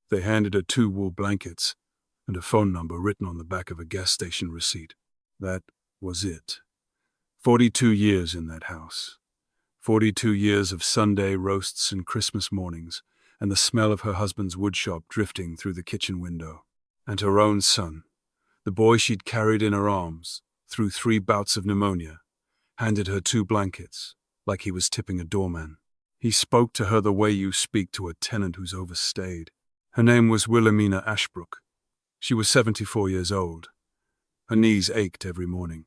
They handed her 2 wool blankets and a phone number written on the back of a gas station receipt. That was it. 42 years in that house. 42 years of Sunday roasts and Christmas mornings, and the smell of her husband's woodshop drifting through the kitchen window. And her own son, the boy she'd carried in her arms through 3 bouts of pneumonia, handed her 2 blankets, like he was tipping a doorman. He spoke to her the way you speak to a tenant who's overstayed. Her name was Wilhelmina Ashbrook. She was 74 years old. Her knees ached every morning.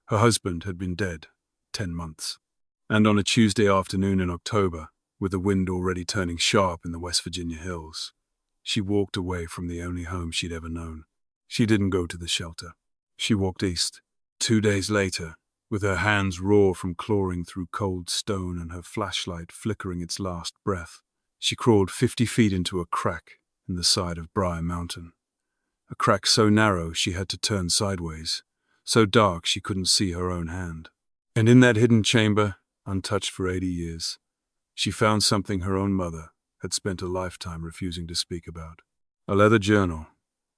Her husband had been dead 10 months. And on a Tuesday afternoon in October, with the wind already turning sharp in the West Virginia hills, she walked away from the only home she'd ever known. She didn't go to the shelter. She walked east. 2 days later, with her hands raw from clawing through cold stone and her flashlight flickering its last breath, she crawled 50 feet into a crack in the side of Briar Mountain. A crack so narrow she had to turn sideways, so dark she couldn't see her own hand. And in that hidden chamber, untouched for 80 years, she found something her own mother had spent a lifetime refusing to speak about. A leather journal,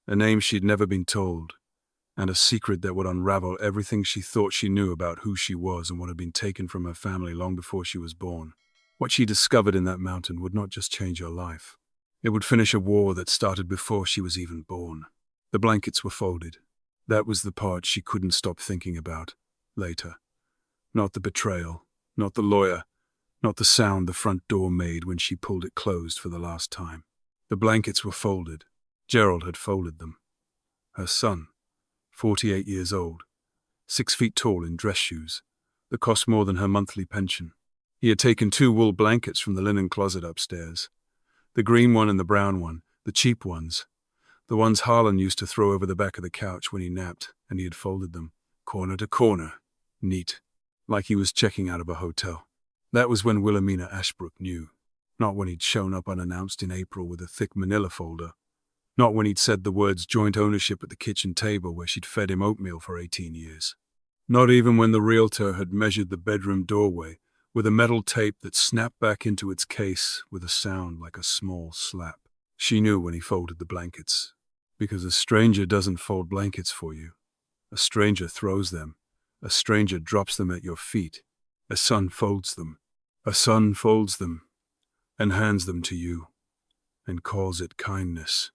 a name she'd never been told, and a secret that would unravel everything she thought she knew about who she was and what had been taken from her family long before she was born. What she discovered in that mountain would not just change her life. It would finish a war that started before she was even born. The blankets were folded. That was the part she couldn't stop thinking about later. Not the betrayal, not the lawyer, not the sound the front door made when she pulled it closed for the last time. The blankets were folded. Gerald had folded them. Her son, 48 years old, 6 feet tall in dress shoes, that cost more than her monthly pension. He had taken 2 wool blankets from the linen closet upstairs. The green one and the brown one, the cheap ones. The ones Harlan used to throw over the back of the couch when he napped, and he had folded them, corner to corner, neat, like he was checking out of a hotel. That was when Wilhelmina Ashbrook knew. Not when he'd shown up unannounced in April with a thick manila folder. Not when he'd said the words joint ownership at the kitchen table where she'd fed him oatmeal for 18 years. Not even when the realtor had measured the bedroom doorway with a metal tape that snapped back into its case with a sound like a small slap. She knew when he folded the blankets. Because a stranger doesn't fold blankets for you. A stranger throws them. A stranger drops them at your feet. A son folds them. A son folds them and hands them to you and calls it kindness.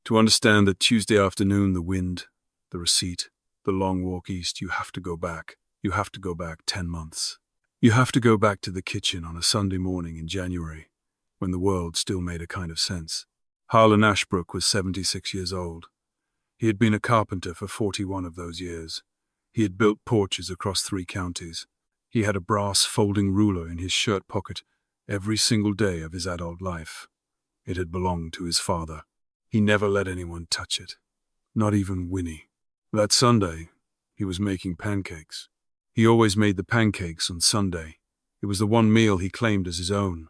To understand that Tuesday afternoon, the wind, the receipt, the long walk east, you have to go back. You have to go back 10 months. You have to go back to the kitchen on a Sunday morning in January, when the world still made a kind of sense. Harlan Ashbrook was 76 years old. He had been a carpenter for 41 of those years. He had built porches across 3 counties. He had a brass folding ruler in his shirt pocket every single day of his adult life. It had belonged to his father. He never let anyone touch it, not even Winnie. That Sunday, he was making pancakes. He always made the pancakes on Sunday. It was the one meal he claimed as his own.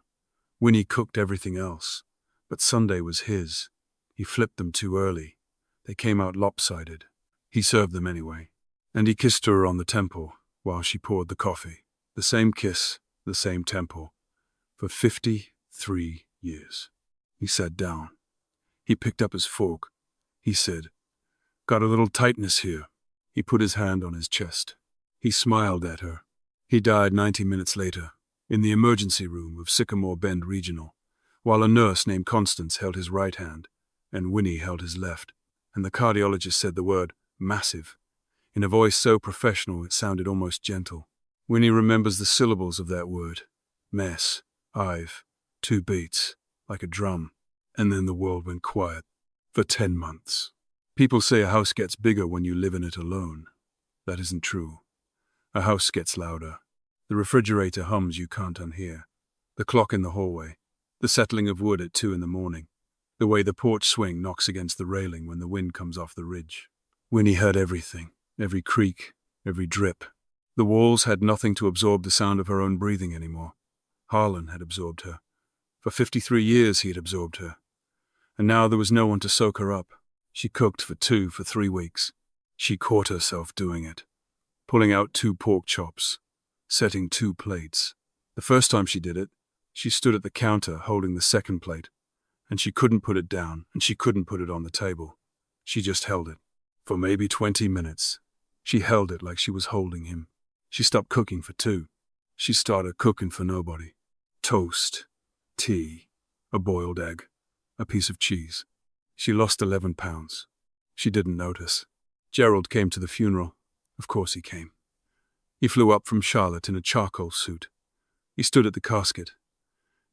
Winnie cooked everything else, but Sunday was his. He flipped them too early. They came out lopsided. He served them anyway. And he kissed her on the temple while she poured the coffee. The same kiss, the same temple. For 53 years. He sat down. He picked up his fork. He said, "Got a little tightness here." He put his hand on his chest. He smiled at her. He died 90 minutes later, in the emergency room of Sycamore Bend Regional, while a nurse named Constance held his right hand, and Winnie held his left, and the cardiologist said the word massive, in a voice so professional it sounded almost gentle. Winnie remembers the syllables of that word. Mess, Ive, 2 beats, like a drum. And then the world went quiet. For 10 months. People say a house gets bigger when you live in it alone. That isn't true. A house gets louder. The refrigerator hums you can't unhear. The clock in the hallway. The settling of wood at 2 in the morning. The way the porch swing knocks against the railing when the wind comes off the ridge. Winnie heard everything. Every creak. Every drip. The walls had nothing to absorb the sound of her own breathing anymore. Harlan had absorbed her. For 53 years he had absorbed her. And now there was no one to soak her up. She cooked for 2 for 3 weeks. She caught herself doing it. Pulling out 2 pork chops. Setting 2 plates. The first time she did it, she stood at the counter holding the second plate. and she couldn't put it down, and she couldn't put it on the table. She just held it. For maybe 20 minutes. She held it like she was holding him. She stopped cooking for 2. She started cooking for nobody. Toast, tea, a boiled egg, a piece of cheese. She lost 11 pounds. She didn't notice. Gerald came to the funeral. Of course he came. He flew up from Charlotte in a charcoal suit. He stood at the casket.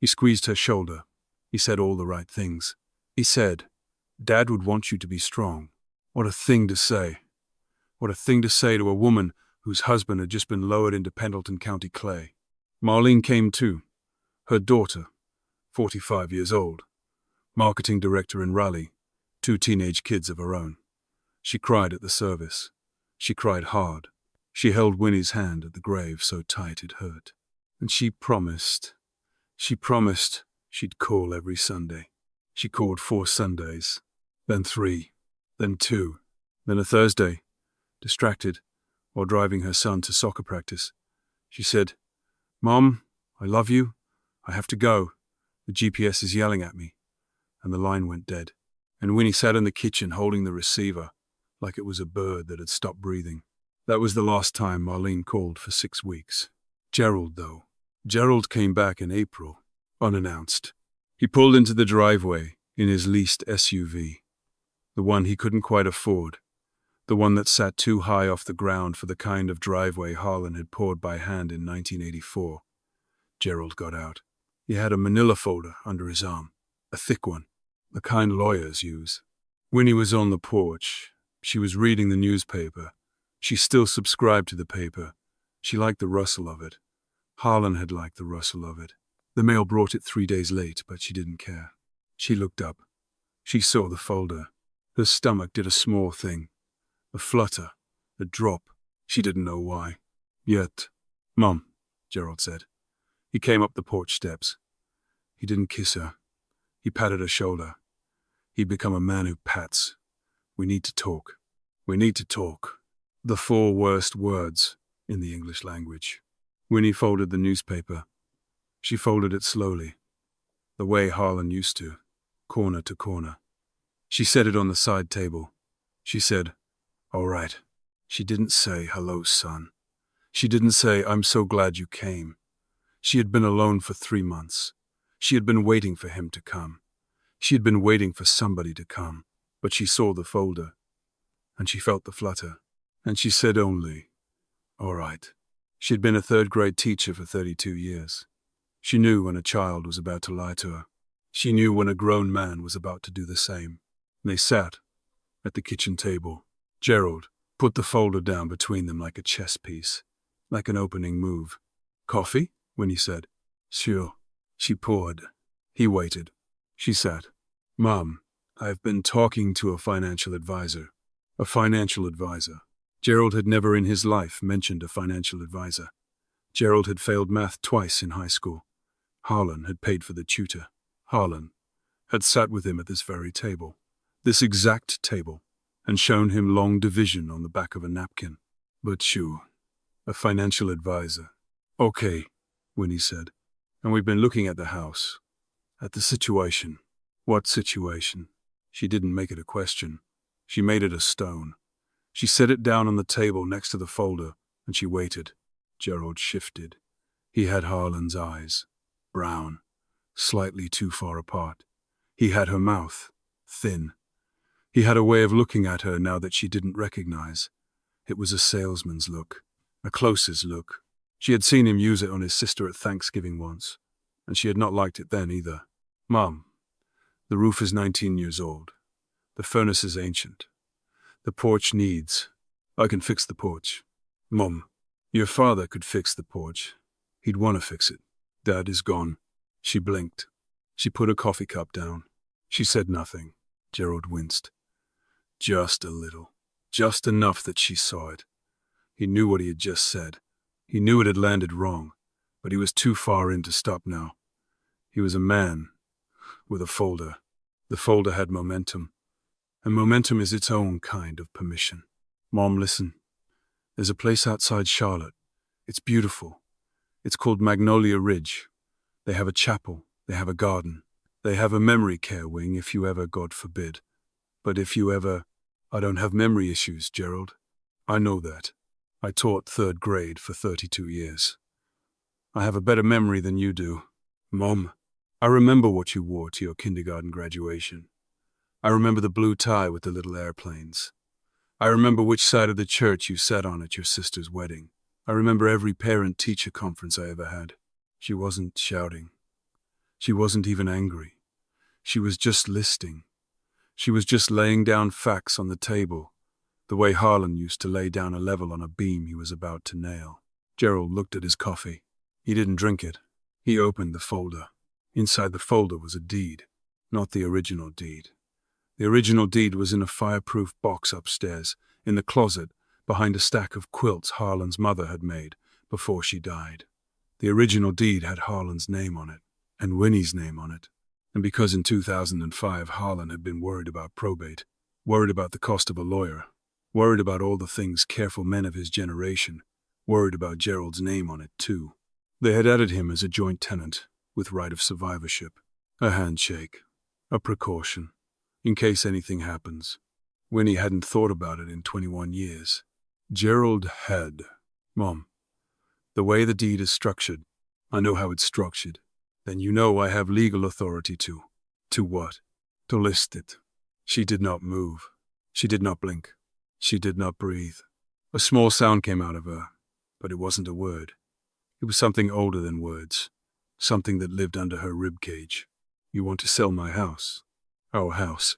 He squeezed her shoulder. He said all the right things. He said, "Dad would want you to be strong." What a thing to say. What a thing to say to a woman whose husband had just been lowered into Pendleton County Clay. Marlene came too. Her daughter, 45 years old, marketing director in Raleigh, 2 teenage kids of her own. She cried at the service. She cried hard. She held Winnie's hand at the grave so tight it hurt. And she promised she'd call every Sunday. She called 4 Sundays, then 3, then 2, then a Thursday, distracted, while driving her son to soccer practice. She said, "Mom, I love you. I have to go. The GPS is yelling at me." And the line went dead. And Winnie sat in the kitchen holding the receiver like it was a bird that had stopped breathing. That was the last time Marlene called for 6 weeks. Gerald, though. Gerald came back in April, unannounced. He pulled into the driveway in his leased SUV, the one he couldn't quite afford, the one that sat too high off the ground for the kind of driveway Harlan had poured by hand in 1984. Gerald got out. He had a manila folder under his arm, a thick one, the kind lawyers use. Winnie was on the porch. She was reading the newspaper. She still subscribed to the paper. She liked the rustle of it. Harlan had liked the rustle of it. The mail brought it 3 days late, but she didn't care. She looked up. She saw the folder. Her stomach did a small thing. A flutter. A drop. She didn't know why. Yet, "Mom," Gerald said. He came up the porch steps. He didn't kiss her. He patted her shoulder. He'd become a man who pats. "We need to talk. We need to talk." The 4 worst words in the English language. Winnie folded the newspaper. She folded it slowly, the way Harlan used to, corner to corner. She set it on the side table. She said, "All right." She didn't say, "Hello, son." She didn't say, "I'm so glad you came." She had been alone for 3 months. She had been waiting for him to come. She had been waiting for somebody to come. But she saw the folder, and she felt the flutter, and she said only, "All right." She'd been a 3rd-grade teacher for 32 years. She knew when a child was about to lie to her. She knew when a grown man was about to do the same. They sat at the kitchen table. Gerald put the folder down between them like a chess piece, like an opening move. "Coffee?" Winnie said. "Sure." She poured. He waited. She sat. "Mom, I've been talking to a financial advisor." A financial advisor. Gerald had never in his life mentioned a financial advisor. Gerald had failed math twice in high school. Harlan had paid for the tutor. Harlan had sat with him at this very table, this exact table, and shown him long division on the back of a napkin. But sure, a financial advisor. "Okay," Winnie said. "And we've been looking at the house, at the situation." What situation? She didn't make it a question. She made it a stone. She set it down on the table next to the folder, and she waited. Gerald shifted. He had Harlan's eyes, brown, slightly too far apart. He had her mouth, thin. He had a way of looking at her now that she didn't recognize. It was a salesman's look, a closer's look. She had seen him use it on his sister at Thanksgiving once, and she had not liked it then either. "Mom, the roof is 19 years old. The furnace is ancient. The porch needs. I can fix the porch." "Mom, your father could fix the porch. He'd want to fix it. Dad is gone." She blinked. She put a coffee cup down. She said nothing. Gerald winced. Just a little. Just enough that she saw it. He knew what he had just said. He knew it had landed wrong, but he was too far in to stop now. He was a man with a folder. The folder had momentum. And momentum is its own kind of permission. "Mom, listen. There's a place outside Charlotte. It's beautiful. It's called Magnolia Ridge. They have a chapel. They have a garden. They have a memory care wing if you ever, God forbid. But if you ever... I don't have memory issues, Gerald. I know that. I taught third grade for 32 years. I have a better memory than you do. Mom, I remember what you wore to your kindergarten graduation. I remember the blue tie with the little airplanes. I remember which side of the church you sat on at your sister's wedding. I remember every parent-teacher conference I ever had. She wasn't shouting. She wasn't even angry. She was just listening. She was just laying down facts on the table, the way Harlan used to lay down a level on a beam he was about to nail. Gerald looked at his coffee. He didn't drink it. He opened the folder. Inside the folder was a deed, not the original deed. The original deed was in a fireproof box upstairs, in the closet, behind a stack of quilts Harlan's mother had made before she died. The original deed had Harlan's name on it, and Winnie's name on it. And because in 2005 Harlan had been worried about probate, worried about the cost of a lawyer, worried about all the things careful men of his generation, worried about Gerald's name on it too. They had added him as a joint tenant, with right of survivorship, a handshake, a precaution, in case anything happens. Winnie hadn't thought about it in 21 years. Gerald had. Mom, the way the deed is structured, I know how it's structured. Then you know I have legal authority to. To what? To list it. She did not move. She did not blink. She did not breathe. A small sound came out of her, but it wasn't a word. It was something older than words, something that lived under her ribcage. You want to sell my house? Our house.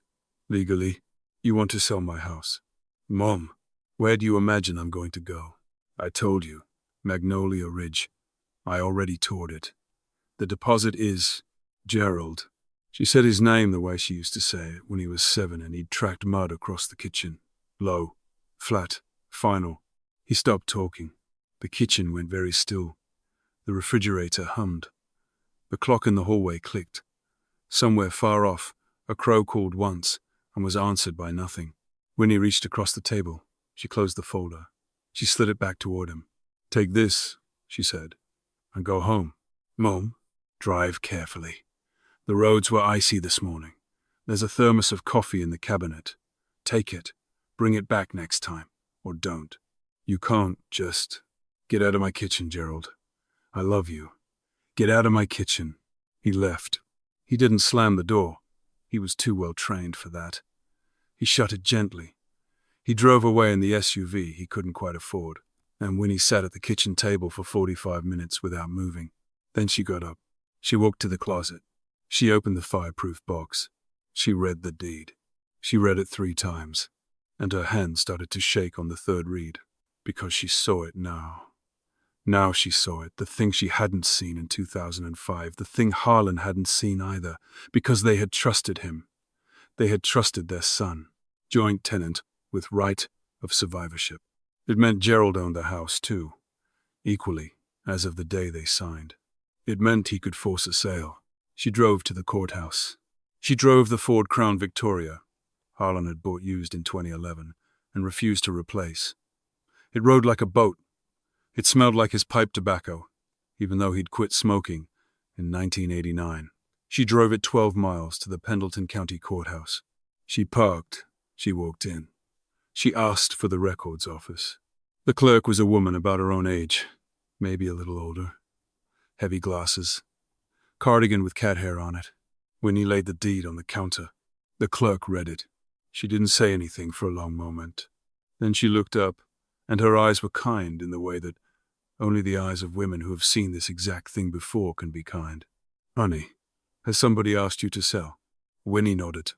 Legally, you want to sell my house. Mom, where do you imagine I'm going to go? I told you, Magnolia Ridge. I already toured it. The deposit is Gerald. She said his name the way she used to say it when he was 7 and he'd tracked mud across the kitchen. Low, flat, final. He stopped talking. The kitchen went very still. The refrigerator hummed. The clock in the hallway clicked. Somewhere far off, a crow called once and was answered by nothing. Winnie reached across the table. She closed the folder. She slid it back toward him. Take this, she said, and go home. Mom, drive carefully. The roads were icy this morning. There's a thermos of coffee in the cabinet. Take it. Bring it back next time. Or don't. You can't just... Get out of my kitchen, Gerald. I love you. Get out of my kitchen. He left. He didn't slam the door. He was too well trained for that. He shut it gently. He drove away in the SUV he couldn't quite afford, and Winnie sat at the kitchen table for 45 minutes without moving. Then she got up. She walked to the closet. She opened the fireproof box. She read the deed. She read it 3 times, and her hand started to shake on the third read, because she saw it now. Now she saw it, the thing she hadn't seen in 2005, the thing Harlan hadn't seen either, because they had trusted him. They had trusted their son, joint tenant with right of survivorship. It meant Gerald owned the house too, equally, as of the day they signed. It meant he could force a sale. She drove to the courthouse. She drove the Ford Crown Victoria Harlan had bought used in 2011 and refused to replace. It rode like a boat. It smelled like his pipe tobacco, even though he'd quit smoking in 1989. She drove it 12 miles to the Pendleton County Courthouse. She parked. She walked in. She asked for the records office. The clerk was a woman about her own age, maybe a little older. Heavy glasses. Cardigan with cat hair on it. Winnie laid the deed on the counter. The clerk read it. She didn't say anything for a long moment. Then she looked up, and her eyes were kind in the way that only the eyes of women who have seen this exact thing before can be kind. Honey, has somebody asked you to sell? Winnie nodded.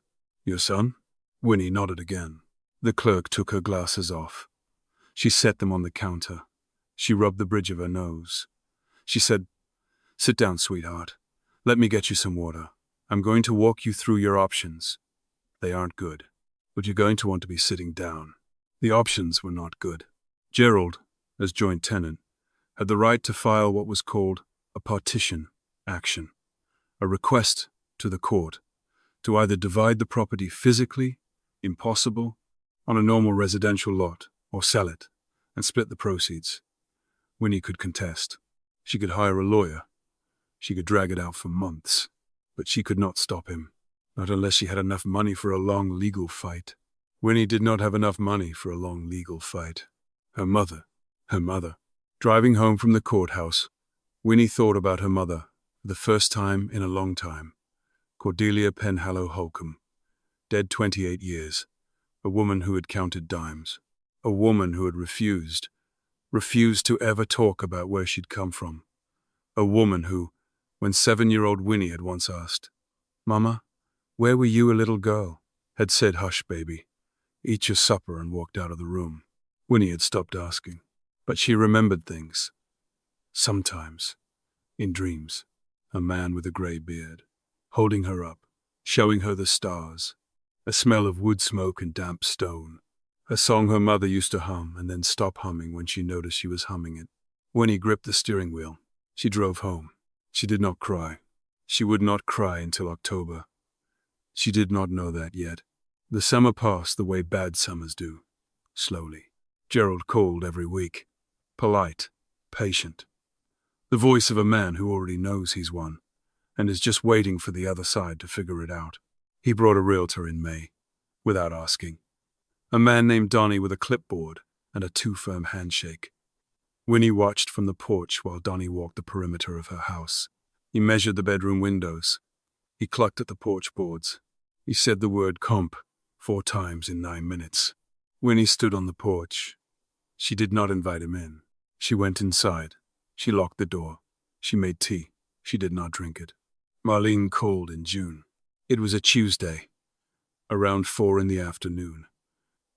Your son? Winnie nodded again. The clerk took her glasses off. She set them on the counter. She rubbed the bridge of her nose. She said, Sit down, sweetheart. Let me get you some water. I'm going to walk you through your options. They aren't good, but you're going to want to be sitting down. The options were not good. Gerald, as joint tenant, had the right to file what was called a partition action, a request to the court to either divide the property physically, impossible, on a normal residential lot, or sell it and split the proceeds. Winnie could contest. She could hire a lawyer. She could drag it out for months. but she could not stop him. Not unless she had enough money for a long legal fight. Winnie did not have enough money for a long legal fight. Her mother. Driving home from the courthouse, Winnie thought about her mother for the first time in a long time. Cordelia Penhallow Holcomb, dead 28 years, a woman who had counted dimes, a woman who had refused to ever talk about where she'd come from, a woman who, when 7-year-old Winnie had once asked, "Mama, where were you a little girl?" had said, "Hush, baby, eat your supper," and walked out of the room. Winnie had stopped asking, but she remembered things. Sometimes, in dreams, a man with a grey beard, holding her up, showing her the stars, a smell of wood smoke and damp stone, a song her mother used to hum and then stop humming when she noticed she was humming it. Winnie gripped the steering wheel. She drove home. She did not cry. She would not cry until October. She did not know that yet. The summer passed the way bad summers do, slowly. Gerald called every week, polite, patient. The voice of a man who already knows he's won and is just waiting for the other side to figure it out. He brought a realtor in May, without asking. A man named Donnie with a clipboard and a too-firm handshake. Winnie watched from the porch while Donnie walked the perimeter of her house. He measured the bedroom windows. He clucked at the porch boards. He said the word comp 4 times in 9 minutes. Winnie stood on the porch. She did not invite him in. She went inside. She locked the door. She made tea. She did not drink it. Marlene called in June. It was a Tuesday, around 4 in the afternoon.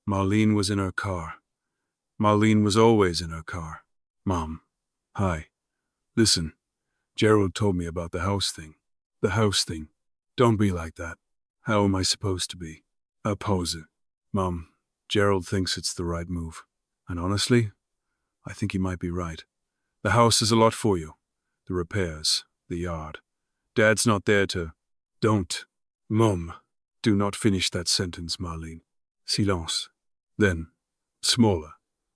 Marlene was in her car. Marlene was always in her car. "Mom, hi. Listen, Gerald told me about the house thing." "The house thing? Don't be like that. How am I supposed to be?" "Oppose it." "Mom, Gerald thinks it's the right move. And honestly, I think he might be right. The house is a lot for you. The repairs, the yard. Dad's not there to—" "Don't. Mom, do not finish that sentence, Marlene. Silence." Then, smaller.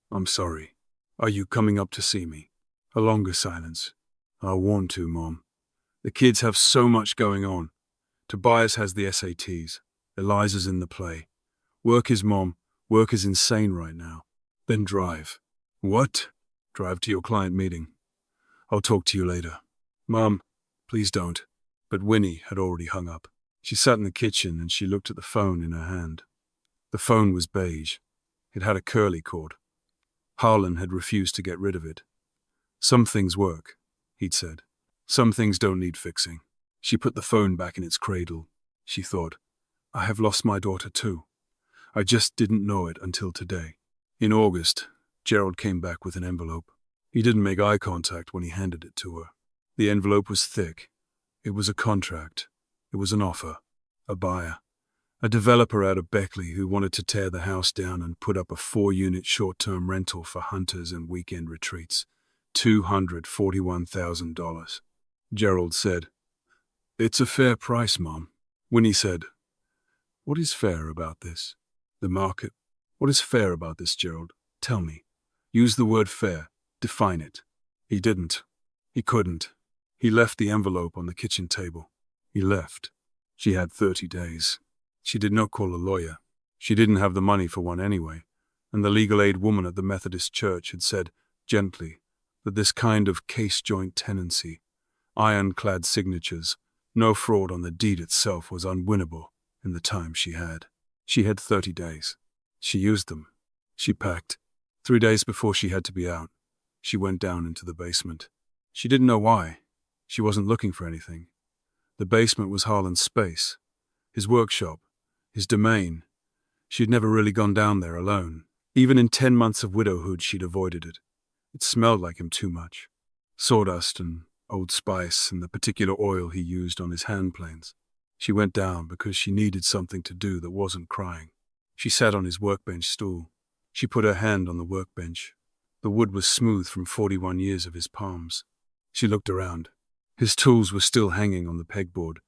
"I'm sorry. Are you coming up to see me?" A longer silence. "I want to, Mom. The kids have so much going on. Tobias has the SATs. Eliza's in the play. Work is insane right now." "Then drive." "What?" "Drive to your client meeting. I'll talk to you later." "Mom, please don't." But Winnie had already hung up. She sat in the kitchen and she looked at the phone in her hand. The phone was beige. It had a curly cord. Harlan had refused to get rid of it. "Some things work," he'd said. "Some things don't need fixing." She put the phone back in its cradle. She thought, "I have lost my daughter too. I just didn't know it until today." In August, Gerald came back with an envelope. He didn't make eye contact when he handed it to her. The envelope was thick. It was a contract. It was an offer. A buyer. A developer out of Beckley who wanted to tear the house down and put up a 4-unit short-term rental for hunters and weekend retreats. $241,000. Gerald said, "It's a fair price, Mom." Winnie said, "What is fair about this?" "The market." "What is fair about this, Gerald? Tell me. Use the word fair. Define it." He didn't. He couldn't. He left the envelope on the kitchen table. He left. She had 30 days. She did not call a lawyer. She didn't have the money for one anyway, and the legal aid woman at the Methodist church had said, gently, that this kind of case-joint tenancy, ironclad signatures, no fraud on the deed itself was unwinnable in the time she had. She had 30 days. She used them. She packed. 3 days before she had to be out, she went down into the basement. She didn't know why. She wasn't looking for anything. The basement was Harlan's space, his workshop, his domain. She'd never really gone down there alone. Even in 10 months of widowhood, she'd avoided it. It smelled like him too much. Sawdust and Old Spice and the particular oil he used on his hand planes. She went down because she needed something to do that wasn't crying. She sat on his workbench stool. She put her hand on the workbench. The wood was smooth from 41 years of his palms. She looked around. His tools were still hanging on the pegboard.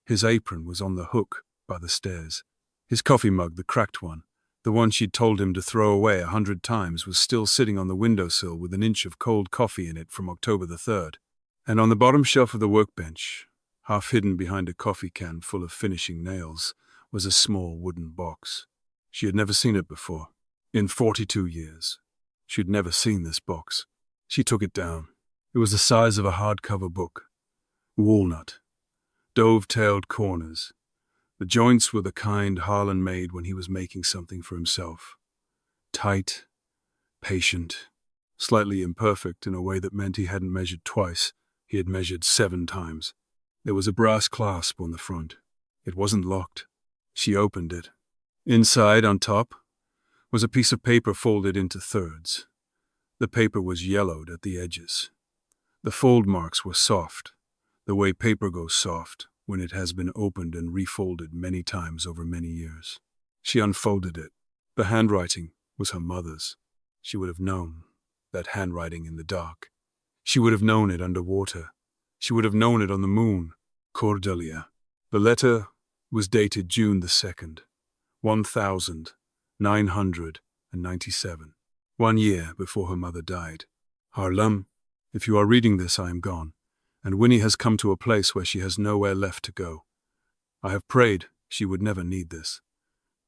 His apron was on the hook by the stairs. His coffee mug, the cracked one, the one she'd told him to throw away 100 times, was still sitting on the windowsill with an inch of cold coffee in it from October the 3rd. And on the bottom shelf of the workbench, Half hidden behind a coffee can full of finishing nails was a small wooden box. She had never seen it before. In 42 years, she had never seen this box. She took it down. It was the size of a hardcover book. Walnut. Dove-tailed corners. The joints were the kind Harlan made when he was making something for himself. Tight, patient, slightly imperfect in a way that meant he hadn't measured twice, he had measured 7 times. There was a brass clasp on the front. It wasn't locked. She opened it. Inside, on top, was a piece of paper folded into thirds. The paper was yellowed at the edges. The fold marks were soft, the way paper goes soft when it has been opened and refolded many times over many years. She unfolded it. The handwriting was her mother's. She would have known that handwriting in the dark. She would have known it underwater. She would have known it on the moon. Cordelia. The letter was dated June the 2nd, 1997, 1 year before her mother died. Harlem, if you are reading this, I am gone, and Winnie has come to a place where she has nowhere left to go. I have prayed she would never need this,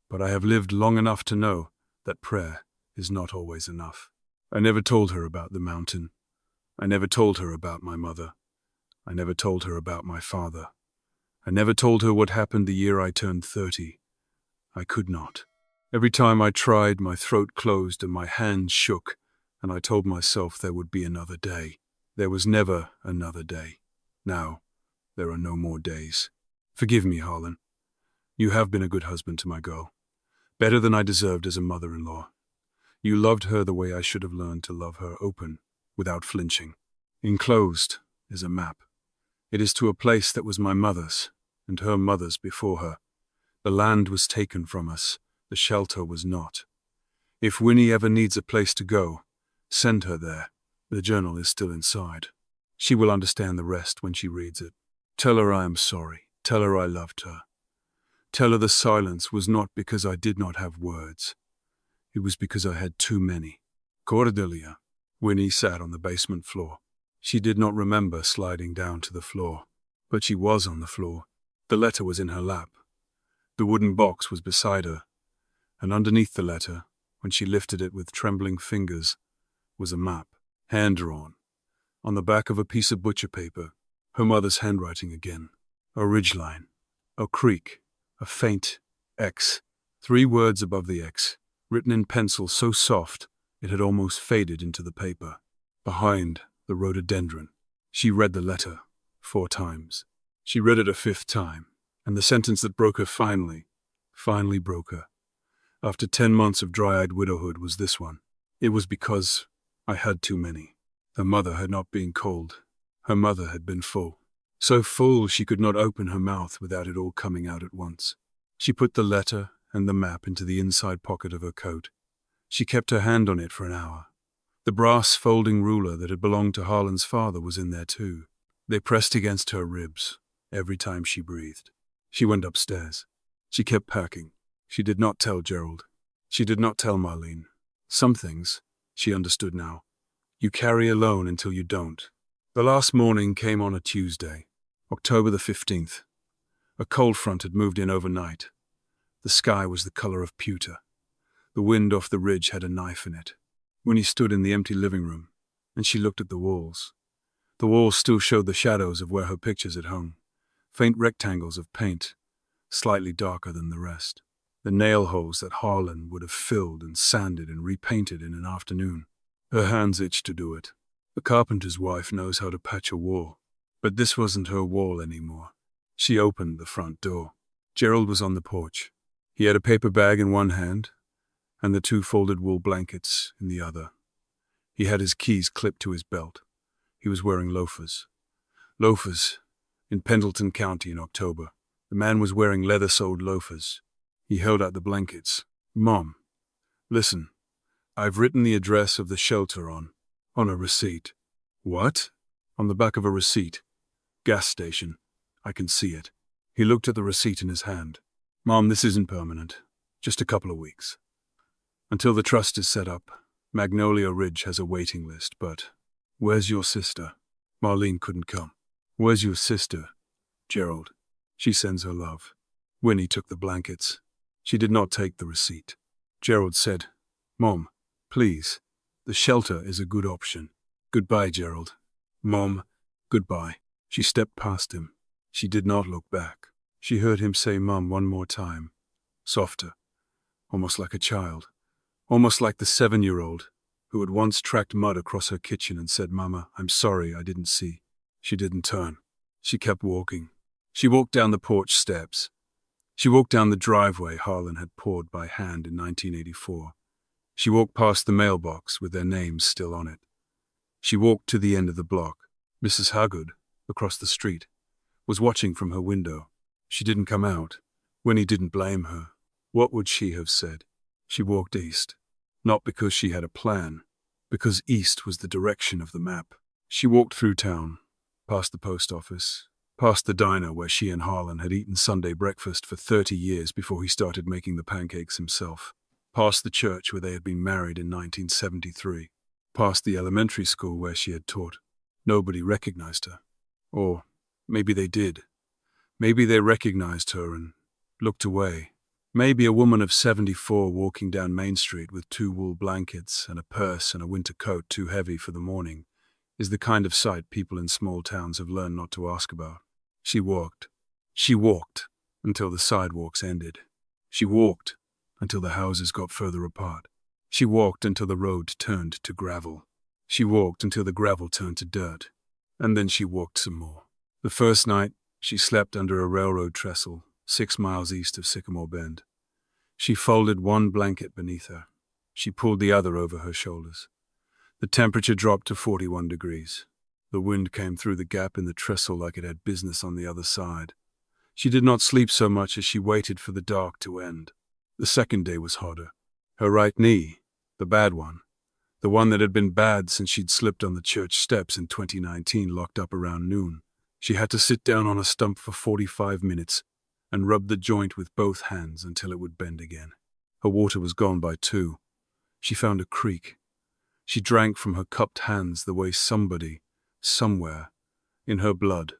but I have lived long enough to know that prayer is not always enough. I never told her about the mountain. I never told her about my mother. I never told her about my father. I never told her what happened the year I turned 30. I could not. Every time I tried, my throat closed and my hands shook, and I told myself there would be another day. There was never another day. Now, there are no more days. Forgive me, Harlan. You have been a good husband to my girl, better than I deserved as a mother-in-law. You loved her the way I should have learned to love her, open, without flinching. Enclosed is a map. It is to a place that was my mother's, and her mother's before her. The land was taken from us, the shelter was not. If Winnie ever needs a place to go, send her there. The journal is still inside. She will understand the rest when she reads it. Tell her I am sorry. Tell her I loved her. Tell her the silence was not because I did not have words. It was because I had too many. Cordelia. Winnie sat on the basement floor. She did not remember sliding down to the floor, but she was on the floor. The letter was in her lap. The wooden box was beside her, and underneath the letter, when she lifted it with trembling fingers, was a map, hand-drawn, on the back of a piece of butcher paper, her mother's handwriting again. A ridgeline, a creek, a faint X, 3 words above the X, written in pencil so soft it had almost faded into the paper. Behind, the rhododendron. She read the letter 4 times. She read it a 5th time, and the sentence that broke her finally broke her. After 10 months of dry-eyed widowhood was this one. It was because I had too many. Her mother had not been cold. Her mother had been full. So full she could not open her mouth without it all coming out at once. She put the letter and the map into the inside pocket of her coat. She kept her hand on it for an hour. The brass folding ruler that had belonged to Harlan's father was in there too. They pressed against her ribs every time she breathed. She went upstairs. She kept packing. She did not tell Gerald. She did not tell Marlene. Some things, she understood now, you carry alone until you don't. The last morning came on a Tuesday, October the 15th. A cold front had moved in overnight. The sky was the color of pewter. The wind off the ridge had a knife in it. Winnie stood in the empty living room, and she looked at the walls. The walls still showed the shadows of where her pictures had hung, faint rectangles of paint, slightly darker than the rest. The nail holes that Harlan would have filled and sanded and repainted in an afternoon. Her hands itched to do it. A carpenter's wife knows how to patch a wall, but this wasn't her wall anymore. She opened the front door. Gerald was on the porch. He had a paper bag in one hand, and the 2 folded wool blankets in the other. He had his keys clipped to his belt. He was wearing loafers. Loafers in Pendleton County in October. The man was wearing leather-soled loafers. He held out the blankets. Mom, listen, I've written the address of the shelter on a receipt. What? On the back of a receipt. Gas station. I can see it. He looked at the receipt in his hand. Mom, this isn't permanent. Just a couple of weeks. Until the trust is set up, Magnolia Ridge has a waiting list, but where's your sister? Marlene couldn't come. Where's your sister? Gerald. She sends her love. Winnie took the blankets. She did not take the receipt. Gerald said, Mom, please. The shelter is a good option. Goodbye, Gerald. Mom, goodbye. She stepped past him. She did not look back. She heard him say Mom one more time. Softer. Almost like a child. Almost like the 7-year-old who had once tracked mud across her kitchen and said, Mama, I'm sorry, I didn't see. She didn't turn. She kept walking. She walked down the porch steps. She walked down the driveway Harlan had poured by hand in 1984. She walked past the mailbox with their names still on it. She walked to the end of the block. Mrs. Haggard, across the street, was watching from her window. She didn't come out. Winnie didn't blame her. What would she have said? She walked east. Not because she had a plan, because east was the direction of the map. She walked through town, past the post office, past the diner where she and Harlan had eaten Sunday breakfast for 30 years before he started making the pancakes himself, past the church where they had been married in 1973, past the elementary school where she had taught. Nobody recognized her. Or maybe they did. Maybe they recognized her and looked away. Maybe a woman of 74 walking down Main Street with 2 wool blankets and a purse and a winter coat too heavy for the morning is the kind of sight people in small towns have learned not to ask about. She walked. She walked until the sidewalks ended. She walked until the houses got further apart. She walked until the road turned to gravel. She walked until the gravel turned to dirt. And then she walked some more. The first night, she slept under a railroad trestle 6 miles east of Sycamore Bend. She folded one blanket beneath her. She pulled the other over her shoulders. The temperature dropped to 41 degrees. The wind came through the gap in the trestle like it had business on the other side. She did not sleep so much as she waited for the dark to end. The second day was harder. Her right knee, the bad one, the one that had been bad since she'd slipped on the church steps in 2019, locked up around noon. She had to sit down on a stump for 45 minutes and rub the joint with both hands until it would bend again. Her water was gone by 2. She found a creek. She drank from her cupped hands the way somebody, somewhere, in her blood,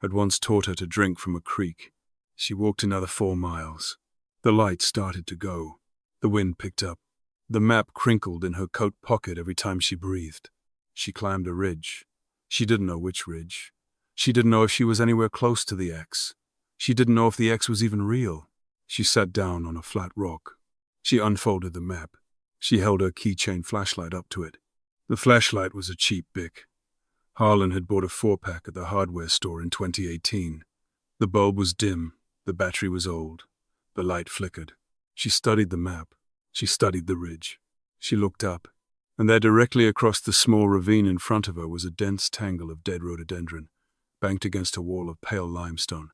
had once taught her to drink from a creek. She walked another 4 miles. The light started to go. The wind picked up. The map crinkled in her coat pocket every time she breathed. She climbed a ridge. She didn't know which ridge. She didn't know if she was anywhere close to the X. She didn't know if the X was even real. She sat down on a flat rock. She unfolded the map. She held her keychain flashlight up to it. The flashlight was a cheap Bic. Harlan had bought a 4-pack at the hardware store in 2018. The bulb was dim. The battery was old. The light flickered. She studied the map. She studied the ridge. She looked up, and there directly across the small ravine in front of her was a dense tangle of dead rhododendron, banked against a wall of pale limestone,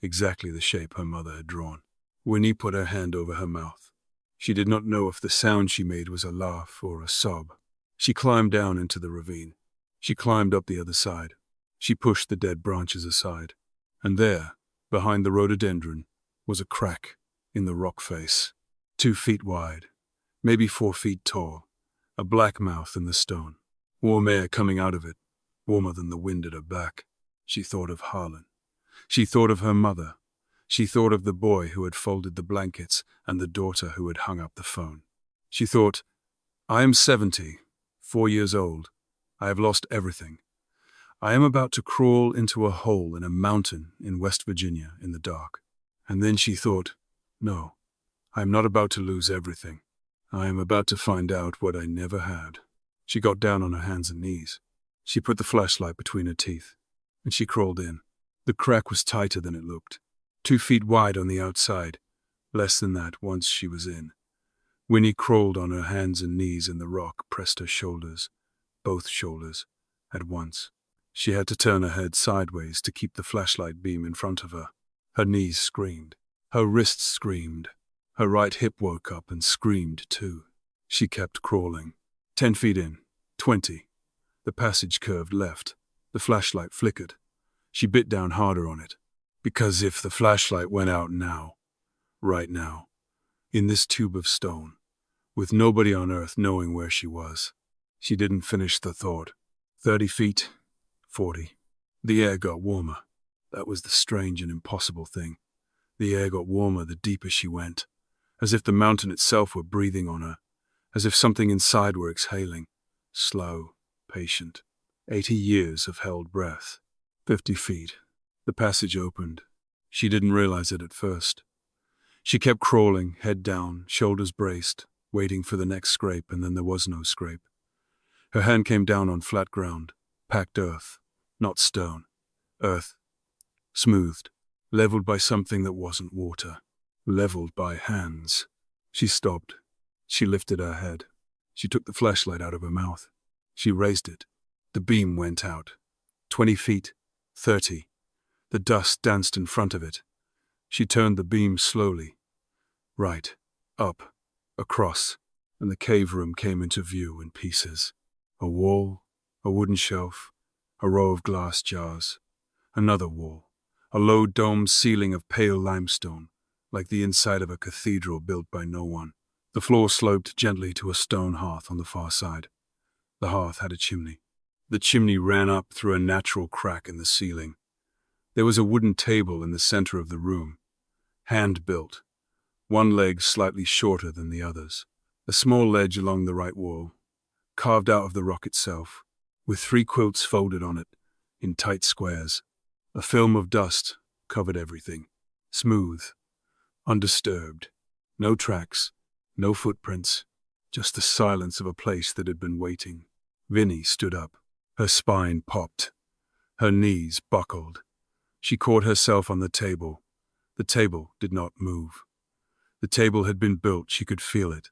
exactly the shape her mother had drawn. Winnie put her hand over her mouth. She did not know if the sound she made was a laugh or a sob. She climbed down into the ravine. She climbed up the other side. She pushed the dead branches aside. And there, behind the rhododendron, was a crack in the rock face, 2 feet wide, maybe 4 feet tall, a black mouth in the stone. Warm air coming out of it, warmer than the wind at her back. She thought of Harlan. She thought of her mother. She thought of the boy who had folded the blankets and the daughter who had hung up the phone. She thought, I am 70, 4 years old. I have lost everything. I am about to crawl into a hole in a mountain in West Virginia in the dark. And then she thought, no, I am not about to lose everything. I am about to find out what I never had. She got down on her hands and knees. She put the flashlight between her teeth, and she crawled in. The crack was tighter than it looked. 2 feet wide on the outside, less than that once she was in. Winnie crawled on her hands and knees and the rock pressed her shoulders, both shoulders, at once. She had to turn her head sideways to keep the flashlight beam in front of her. Her knees screamed. Her wrists screamed. Her right hip woke up and screamed too. She kept crawling. 10 feet in. 20. The passage curved left. The flashlight flickered. She bit down harder on it. Because if the flashlight went out now, right now, in this tube of stone, with nobody on earth knowing where she was. She didn't finish the thought. 30 feet. 40. The air got warmer. That was the strange and impossible thing. The air got warmer the deeper she went, as if the mountain itself were breathing on her, as if something inside were exhaling. Slow, patient. 80 years of held breath. 50 feet. The passage opened. She didn't realize it at first. She kept crawling, head down, shoulders braced, waiting for the next scrape, and then there was no scrape. Her hand came down on flat ground, packed earth, not stone. Earth. Smoothed, leveled by something that wasn't water. Leveled by hands. She stopped. She lifted her head. She took the flashlight out of her mouth. She raised it. The beam went out. 20 feet. 30. The dust danced in front of it. She turned the beam slowly. Right. Up. Across. And the cave room came into view in pieces. A wall. A wooden shelf. A row of glass jars. Another wall. A low domed ceiling of pale limestone, like the inside of a cathedral built by no one. The floor sloped gently to a stone hearth on the far side. The hearth had a chimney. The chimney ran up through a natural crack in the ceiling. There was a wooden table in the center of the room, hand-built, one leg slightly shorter than the others. A small ledge along the right wall, carved out of the rock itself, with 3 quilts folded on it, in tight squares. A film of dust covered everything. Smooth, undisturbed. No tracks, no footprints, just the silence of a place that had been waiting. Vinnie stood up. Her spine popped. Her knees buckled. She caught herself on the table. The table did not move. The table had been built, she could feel it,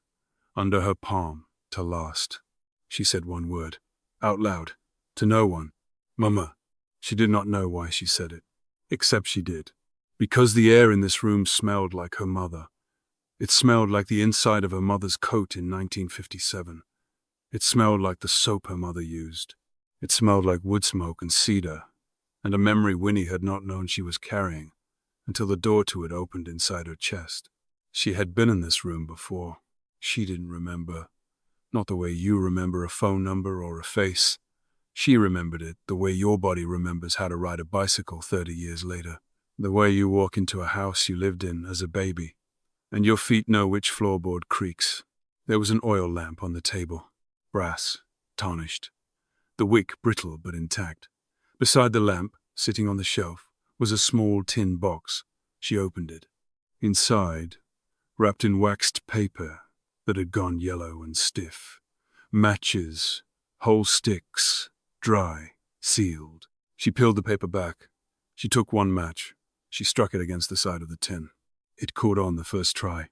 under her palm, to last. She said one word, out loud, to no one. Mama. She did not know why she said it, except she did. Because the air in this room smelled like her mother. It smelled like the inside of her mother's coat in 1957. It smelled like the soap her mother used. It smelled like wood smoke and cedar, and a memory Winnie had not known she was carrying, until the door to it opened inside her chest. She had been in this room before. She didn't remember. Not the way you remember a phone number or a face. She remembered it the way your body remembers how to ride a bicycle 30 years later. The way you walk into a house you lived in as a baby, and your feet know which floorboard creaks. There was an oil lamp on the table, brass, tarnished. The wick brittle but intact. Beside the lamp, sitting on the shelf, was a small tin box. She opened it. Inside, wrapped in waxed paper that had gone yellow and stiff, matches, whole sticks, dry, sealed. She peeled the paper back. She took one match. She struck it against the side of the tin. It caught on the first try.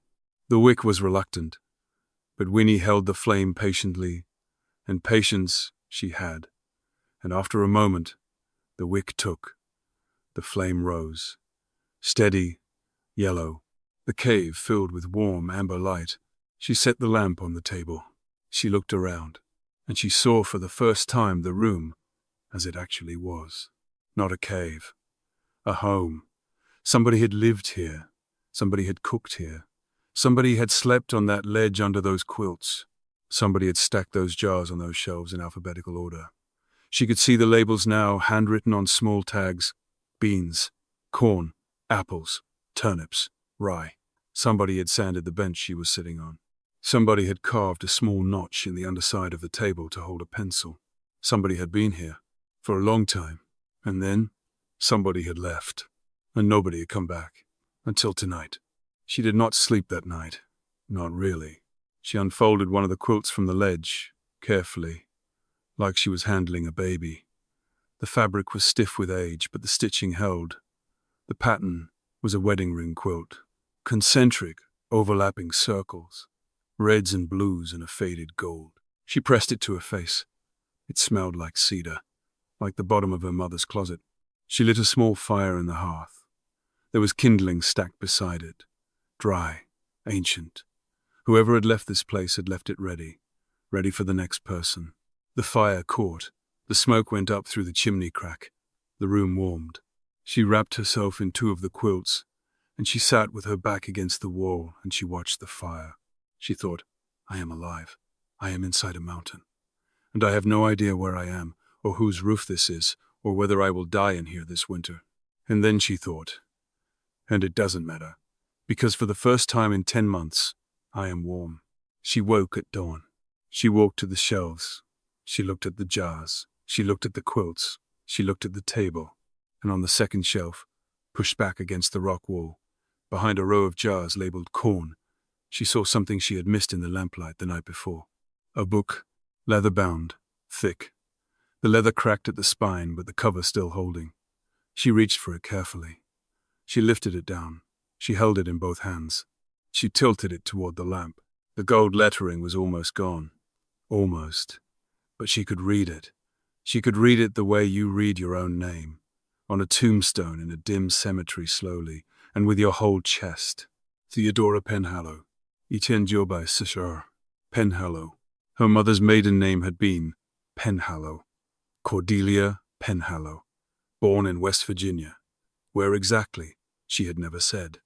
The wick was reluctant, but Winnie held the flame patiently, and patience she had. And after a moment, the wick took. The flame rose. Steady, yellow. The cave filled with warm amber light. She set the lamp on the table. She looked around, and she saw for the first time the room as it actually was. Not a cave. A home. Somebody had lived here. Somebody had cooked here. Somebody had slept on that ledge under those quilts. Somebody had stacked those jars on those shelves in alphabetical order. She could see the labels now, handwritten on small tags. Beans, corn, apples, turnips, rye. Somebody had sanded the bench she was sitting on. Somebody had carved a small notch in the underside of the table to hold a pencil. Somebody had been here for a long time. And then somebody had left. And nobody had come back. Until tonight. She did not sleep that night. Not really. She unfolded one of the quilts from the ledge, carefully, like she was handling a baby. The fabric was stiff with age, but the stitching held. The pattern was a wedding ring quilt. Concentric, overlapping circles. Reds and blues and a faded gold. She pressed it to her face. It smelled like cedar, like the bottom of her mother's closet. She lit a small fire in the hearth. There was kindling stacked beside it. Dry, ancient. Whoever had left this place had left it ready for the next person. The fire caught. The smoke went up through the chimney crack. The room warmed. She wrapped herself in 2 of the quilts, and she sat with her back against the wall, and she watched the fire. She thought, I am alive. I am inside a mountain. And I have no idea where I am, or whose roof this is, or whether I will die in here this winter. And then she thought, and it doesn't matter, because for the first time in 10 months, I am warm. She woke at dawn. She walked to the shelves. She looked at the jars. She looked at the quilts. She looked at the table. And on the second shelf, pushed back against the rock wall, behind a row of jars labeled corn, she saw something she had missed in the lamplight the night before. A book, leather-bound, thick. The leather cracked at the spine, but the cover still holding. She reached for it carefully. She lifted it down. She held it in both hands. She tilted it toward the lamp. The gold lettering was almost gone. Almost. But she could read it. She could read it the way you read your own name, on a tombstone in a dim cemetery slowly, and with your whole chest. Theodora Penhallow. Etienne Jobai Sishar. Penhallow. Her mother's maiden name had been Penhallow. Cordelia Penhallow. Born in West Virginia. Where exactly, she had never said.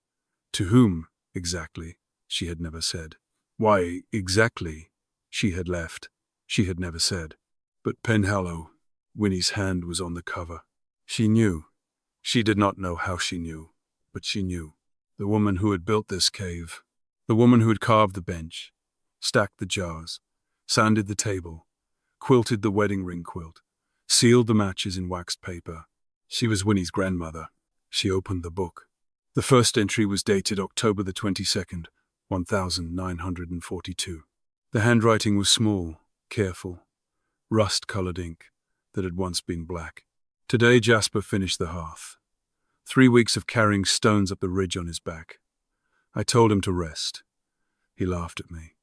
To whom, exactly, she had never said. Why, exactly, she had left, she had never said. But Penhallow, Winnie's hand was on the cover. She knew. She did not know how she knew, but she knew. The woman who had built this cave. The woman who had carved the bench, stacked the jars, sanded the table, quilted the wedding ring quilt, sealed the matches in waxed paper. She was Winnie's grandmother. She opened the book. The first entry was dated October the 22nd, 1942. The handwriting was small, careful, rust-colored ink that had once been black. Today Jasper finished the hearth. 3 weeks of carrying stones up the ridge on his back. I told him to rest. He laughed at me.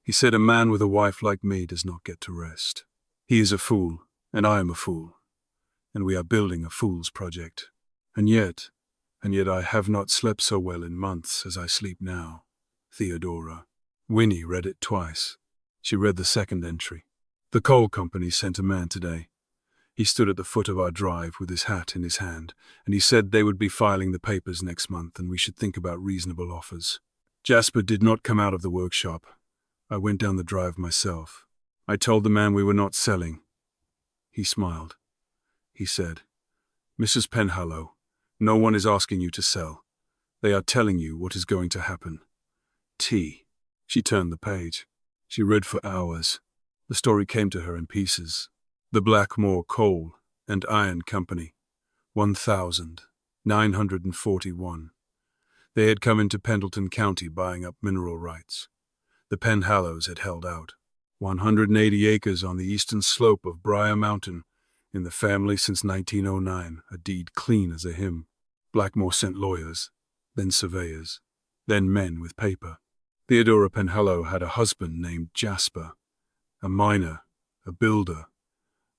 He said a man with a wife like me does not get to rest. He is a fool, and I am a fool, and we are building a fool's project. And yet I have not slept so well in months as I sleep now. Theodora. Winnie read it twice. She read the second entry. The coal company sent a man today. He stood at the foot of our drive with his hat in his hand, and he said they would be filing the papers next month and we should think about reasonable offers. Jasper did not come out of the workshop. I went down the drive myself. I told the man we were not selling. He smiled. He said, "Mrs. Penhallow, no one is asking you to sell. They are telling you what is going to happen. Tea." She turned the page. She read for hours. The story came to her in pieces. The Blackmore Coal and Iron Company, 1941. They had come into Pendleton County buying up mineral rights. The Penhallows had held out. 180 acres on the eastern slope of Briar Mountain, in the family since 1909, a deed clean as a hymn. Blackmore sent lawyers, then surveyors, then men with paper. Theodora Penhallow had a husband named Jasper, a miner, a builder,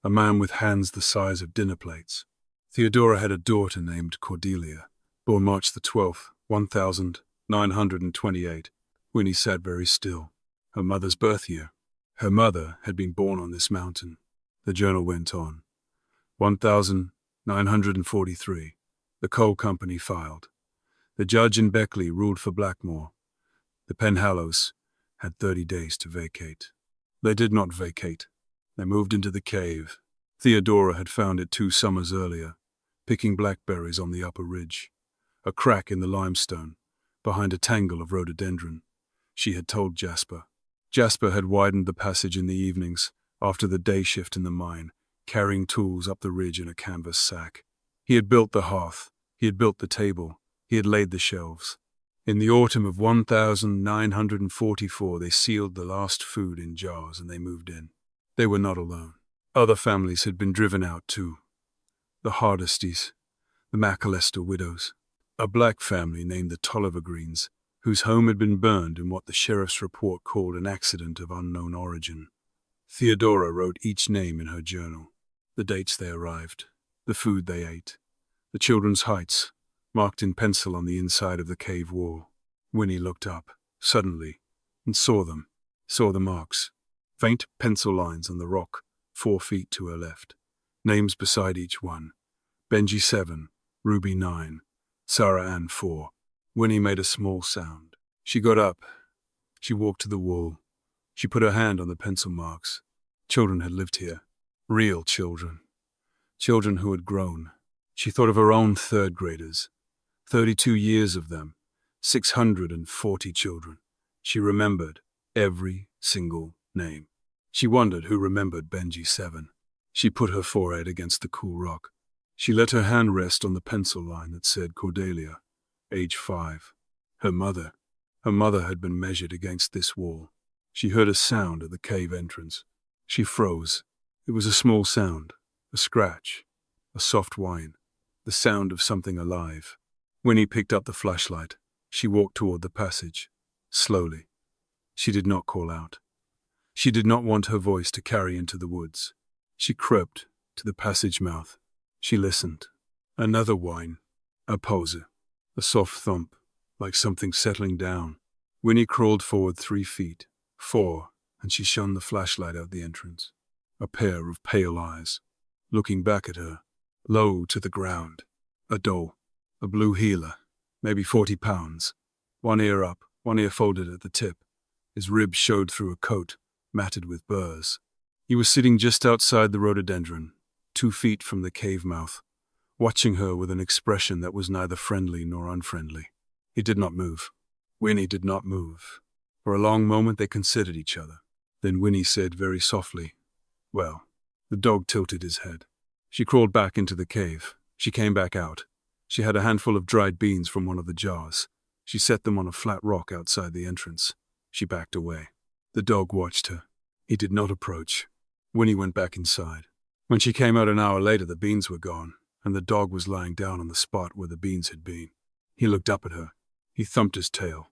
a man with hands the size of dinner plates. Theodora had a daughter named Cordelia, born March the 12th, 1928. Winnie sat very still. Her mother's birth year. Her mother had been born on this mountain. The journal went on. 1943. The coal company filed. The judge in Beckley ruled for Blackmore. The Penhallows had 30 days to vacate. They did not vacate. They moved into the cave. Theodora had found it 2 summers earlier, picking blackberries on the upper ridge. A crack in the limestone, behind a tangle of rhododendron. She had told Jasper. Jasper had widened the passage in the evenings, after the day shift in the mine, carrying tools up the ridge in a canvas sack. He had built the hearth. He had built the table. He had laid the shelves. In the autumn of 1944, they sealed the last food in jars and they moved in. They were not alone. Other families had been driven out too. The Hardistys, the McAllister widows, a black family named the Tolliver Greens, whose home had been burned in what the sheriff's report called an accident of unknown origin. Theodora wrote each name in her journal, the dates they arrived, the food they ate, the children's heights, marked in pencil on the inside of the cave wall. Winnie looked up, suddenly, and saw the marks, faint pencil lines on the rock 4 feet to her left, names beside each one. Benji 7, Ruby 9, Sarah Ann 4. Winnie made a small sound. She got up. She walked to the wall. She put her hand on the pencil marks. Children had lived here. Real children. Children who had grown. She thought of her own third graders, 32 years of them, 640 children. She remembered every single name. She wondered who remembered Benji 7. She put her forehead against the cool rock. She let her hand rest on the pencil line that said Cordelia, age 5. Her mother had been measured against this wall. She heard a sound at the cave entrance. She froze. It was a small sound, a scratch, a soft whine, the sound of something alive. Winnie picked up the flashlight. She walked toward the passage, slowly. She did not call out. She did not want her voice to carry into the woods. She crept to the passage mouth. She listened. Another whine, a pause, a soft thump, like something settling down. Winnie crawled forward 3 feet, 4, and she shone the flashlight out the entrance. A pair of pale eyes, looking back at her, low to the ground. A doll, a blue heeler, maybe 40 pounds. One ear up, one ear folded at the tip. His ribs showed through a coat, matted with burrs. He was sitting just outside the rhododendron, 2 feet from the cave mouth, watching her with an expression that was neither friendly nor unfriendly. He did not move. Winnie did not move. For a long moment they considered each other. Then Winnie said very softly, "Well." The dog tilted his head. She crawled back into the cave. She came back out. She had a handful of dried beans from one of the jars. She set them on a flat rock outside the entrance. She backed away. The dog watched her. He did not approach. Winnie went back inside. When she came out an hour later, the beans were gone, and the dog was lying down on the spot where the beans had been. He looked up at her. He thumped his tail.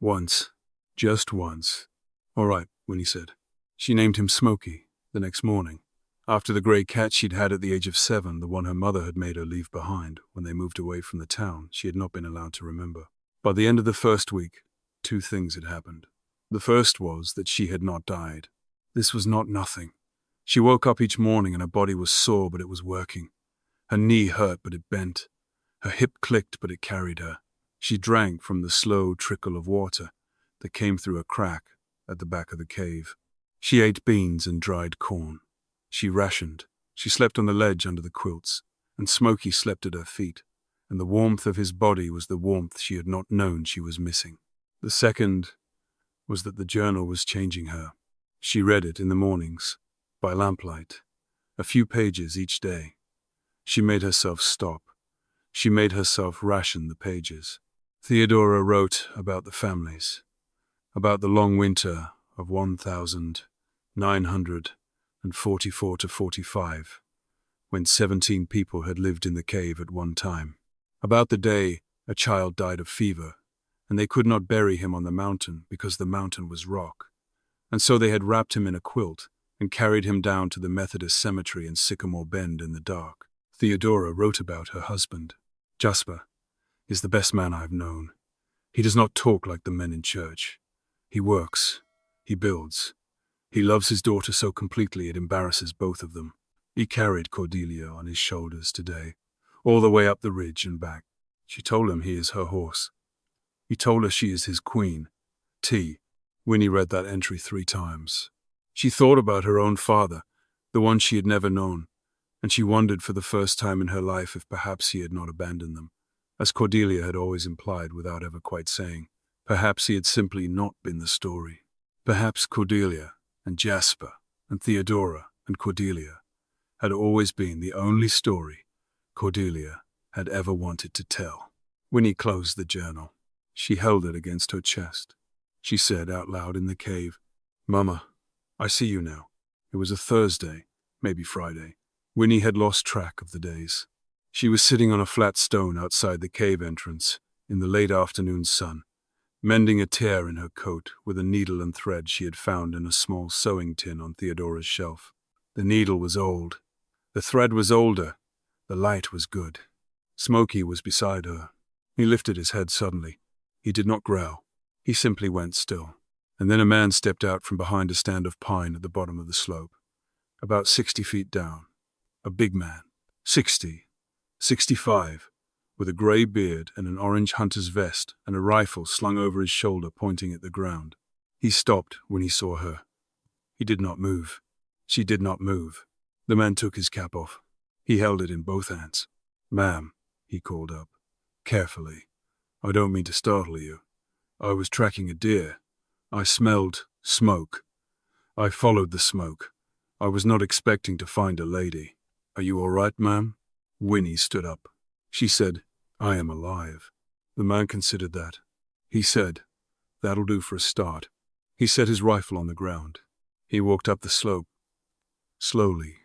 Once. Just once. "All right," Winnie said. She named him Smokey the next morning, after the grey cat she'd had at the age of 7, the one her mother had made her leave behind when they moved away from the town she had not been allowed to remember. By the end of the first week, 2 things had happened. The first was that she had not died. This was not nothing. She woke up each morning and her body was sore, but it was working. Her knee hurt, but it bent. Her hip clicked, but it carried her. She drank from the slow trickle of water that came through a crack at the back of the cave. She ate beans and dried corn. She rationed. She slept on the ledge under the quilts, and Smokey slept at her feet, and the warmth of his body was the warmth she had not known she was missing. The second was that the journal was changing her. She read it in the mornings, by lamplight, a few pages each day. She made herself stop. She made herself ration the pages. Theodora wrote about the families, about the long winter of 1944 to 45, when 17 people had lived in the cave at one time. About the day a child died of fever, and they could not bury him on the mountain because the mountain was rock, and so they had wrapped him in a quilt and carried him down to the Methodist cemetery in Sycamore Bend in the dark. Theodora wrote about her husband. "Jasper is the best man I have known. He does not talk like the men in church. He works. He builds. He loves his daughter so completely it embarrasses both of them. He carried Cordelia on his shoulders today, all the way up the ridge and back. She told him he is her horse. He told her she is his queen. T." Winnie read that entry 3 times. She thought about her own father, the one she had never known, and she wondered for the first time in her life if perhaps he had not abandoned them, as Cordelia had always implied without ever quite saying. Perhaps he had simply not been the story. Perhaps Cordelia and Jasper and Theodora and Cordelia had always been the only story Cordelia had ever wanted to tell. Winnie closed the journal. She held it against her chest. She said out loud in the cave, "Mama, I see you now." It was a Thursday, maybe Friday. Winnie had lost track of the days. She was sitting on a flat stone outside the cave entrance in the late afternoon sun, mending a tear in her coat with a needle and thread she had found in a small sewing tin on Theodora's shelf. The needle was old. The thread was older. The light was good. Smokey was beside her. He lifted his head suddenly. He did not growl. He simply went still. And then a man stepped out from behind a stand of pine at the bottom of the slope, about 60 feet down. A big man, 60, 65, with a grey beard and an orange hunter's vest and a rifle slung over his shoulder pointing at the ground. He stopped when he saw her. He did not move. She did not move. The man took his cap off. He held it in both hands. Ma'am, he called up, carefully. I don't mean to startle you. I was tracking a deer. I smelled smoke. I followed the smoke. I was not expecting to find a lady. Are you all right, ma'am? Winnie stood up. She said, I am alive. The man considered that. He said, that'll do for a start. He set his rifle on the ground. He walked up the slope, slowly,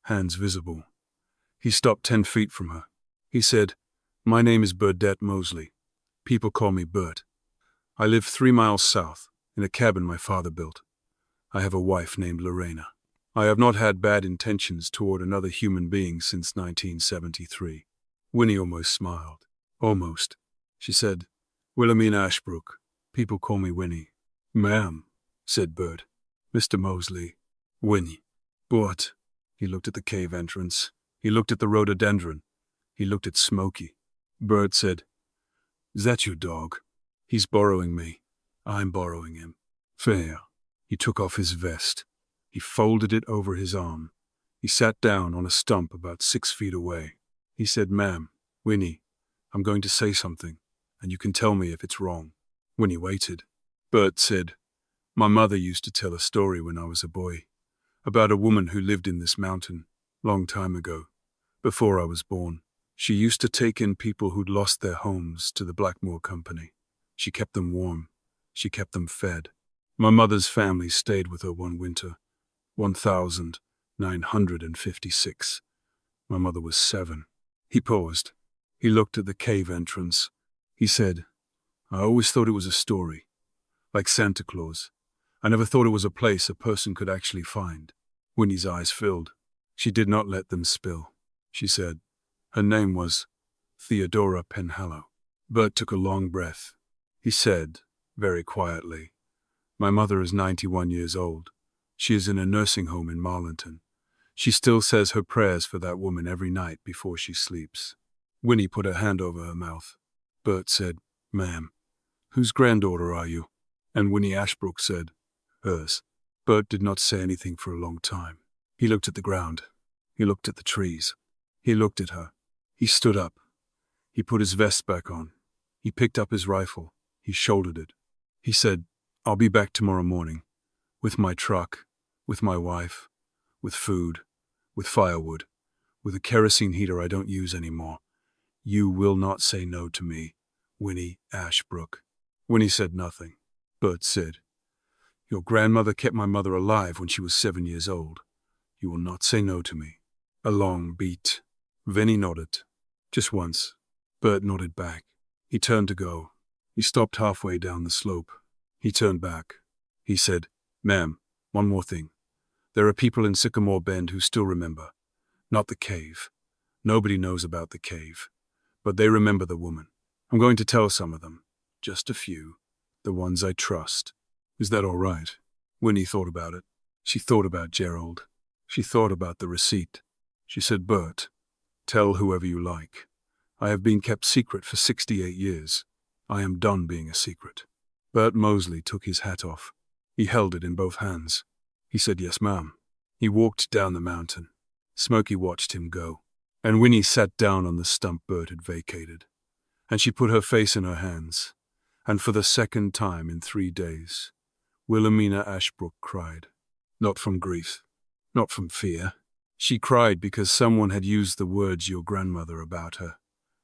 hands visible. He stopped 10 feet from her. He said, my name is Burdette Mosley. People call me Bert. I live 3 miles south, in a cabin my father built. I have a wife named Lorena. I have not had bad intentions toward another human being since 1973. Winnie almost smiled. Almost. She said, Wilhelmina Ashbrook. People call me Winnie. Ma'am, said Bert. Mr. Mosley. Winnie. What? He looked at the cave entrance. He looked at the rhododendron. He looked at Smokey. Bert said, is that your dog? He's borrowing me. I'm borrowing him. Fair. He took off his vest. He folded it over his arm. He sat down on a stump about 6 feet away. He said, Ma'am, Winnie, I'm going to say something, and you can tell me if it's wrong. Winnie waited. Bert said, my mother used to tell a story when I was a boy, about a woman who lived in this mountain, long time ago, before I was born. She used to take in people who'd lost their homes to the Blackmore Company. She kept them warm. She kept them fed. My mother's family stayed with her one winter, 1956. My mother was 7. He paused. He looked at the cave entrance. He said, I always thought it was a story, like Santa Claus. I never thought it was a place a person could actually find. Winnie's eyes filled. She did not let them spill. She said, her name was Theodora Penhallow. Bert took a long breath. He said, very quietly, my mother is 91 years old. She is in a nursing home in Marlinton. She still says her prayers for that woman every night before she sleeps. Winnie put her hand over her mouth. Bert said, Ma'am, whose granddaughter are you? And Winnie Ashbrook said, hers. Bert did not say anything for a long time. He looked at the ground. He looked at the trees. He looked at her. He stood up. He put his vest back on. He picked up his rifle. He shouldered it. He said, I'll be back tomorrow morning, with my truck, with my wife, with food, with firewood, with a kerosene heater I don't use anymore. You will not say no to me, Winnie Ashbrook. Winnie said nothing. Bert said, your grandmother kept my mother alive when she was 7 years old. You will not say no to me. A long beat. Vinnie nodded. Just once. Bert nodded back. He turned to go. He stopped halfway down the slope. He turned back. He said, Ma'am, one more thing. There are people in Sycamore Bend who still remember. Not the cave. Nobody knows about the cave. But they remember the woman. I'm going to tell some of them. Just a few. The ones I trust. Is that all right? Winnie thought about it. She thought about Gerald. She thought about the receipt. She said, Bert, tell whoever you like. I have been kept secret for 68 years. I am done being a secret. Bert Mosley took his hat off. He held it in both hands. He said, yes, ma'am. He walked down the mountain. Smokey watched him go. And Winnie sat down on the stump Bert had vacated. And she put her face in her hands. And for the second time in 3 days, Wilhelmina Ashbrook cried. Not from grief. Not from fear. She cried because someone had used the words your grandmother about her,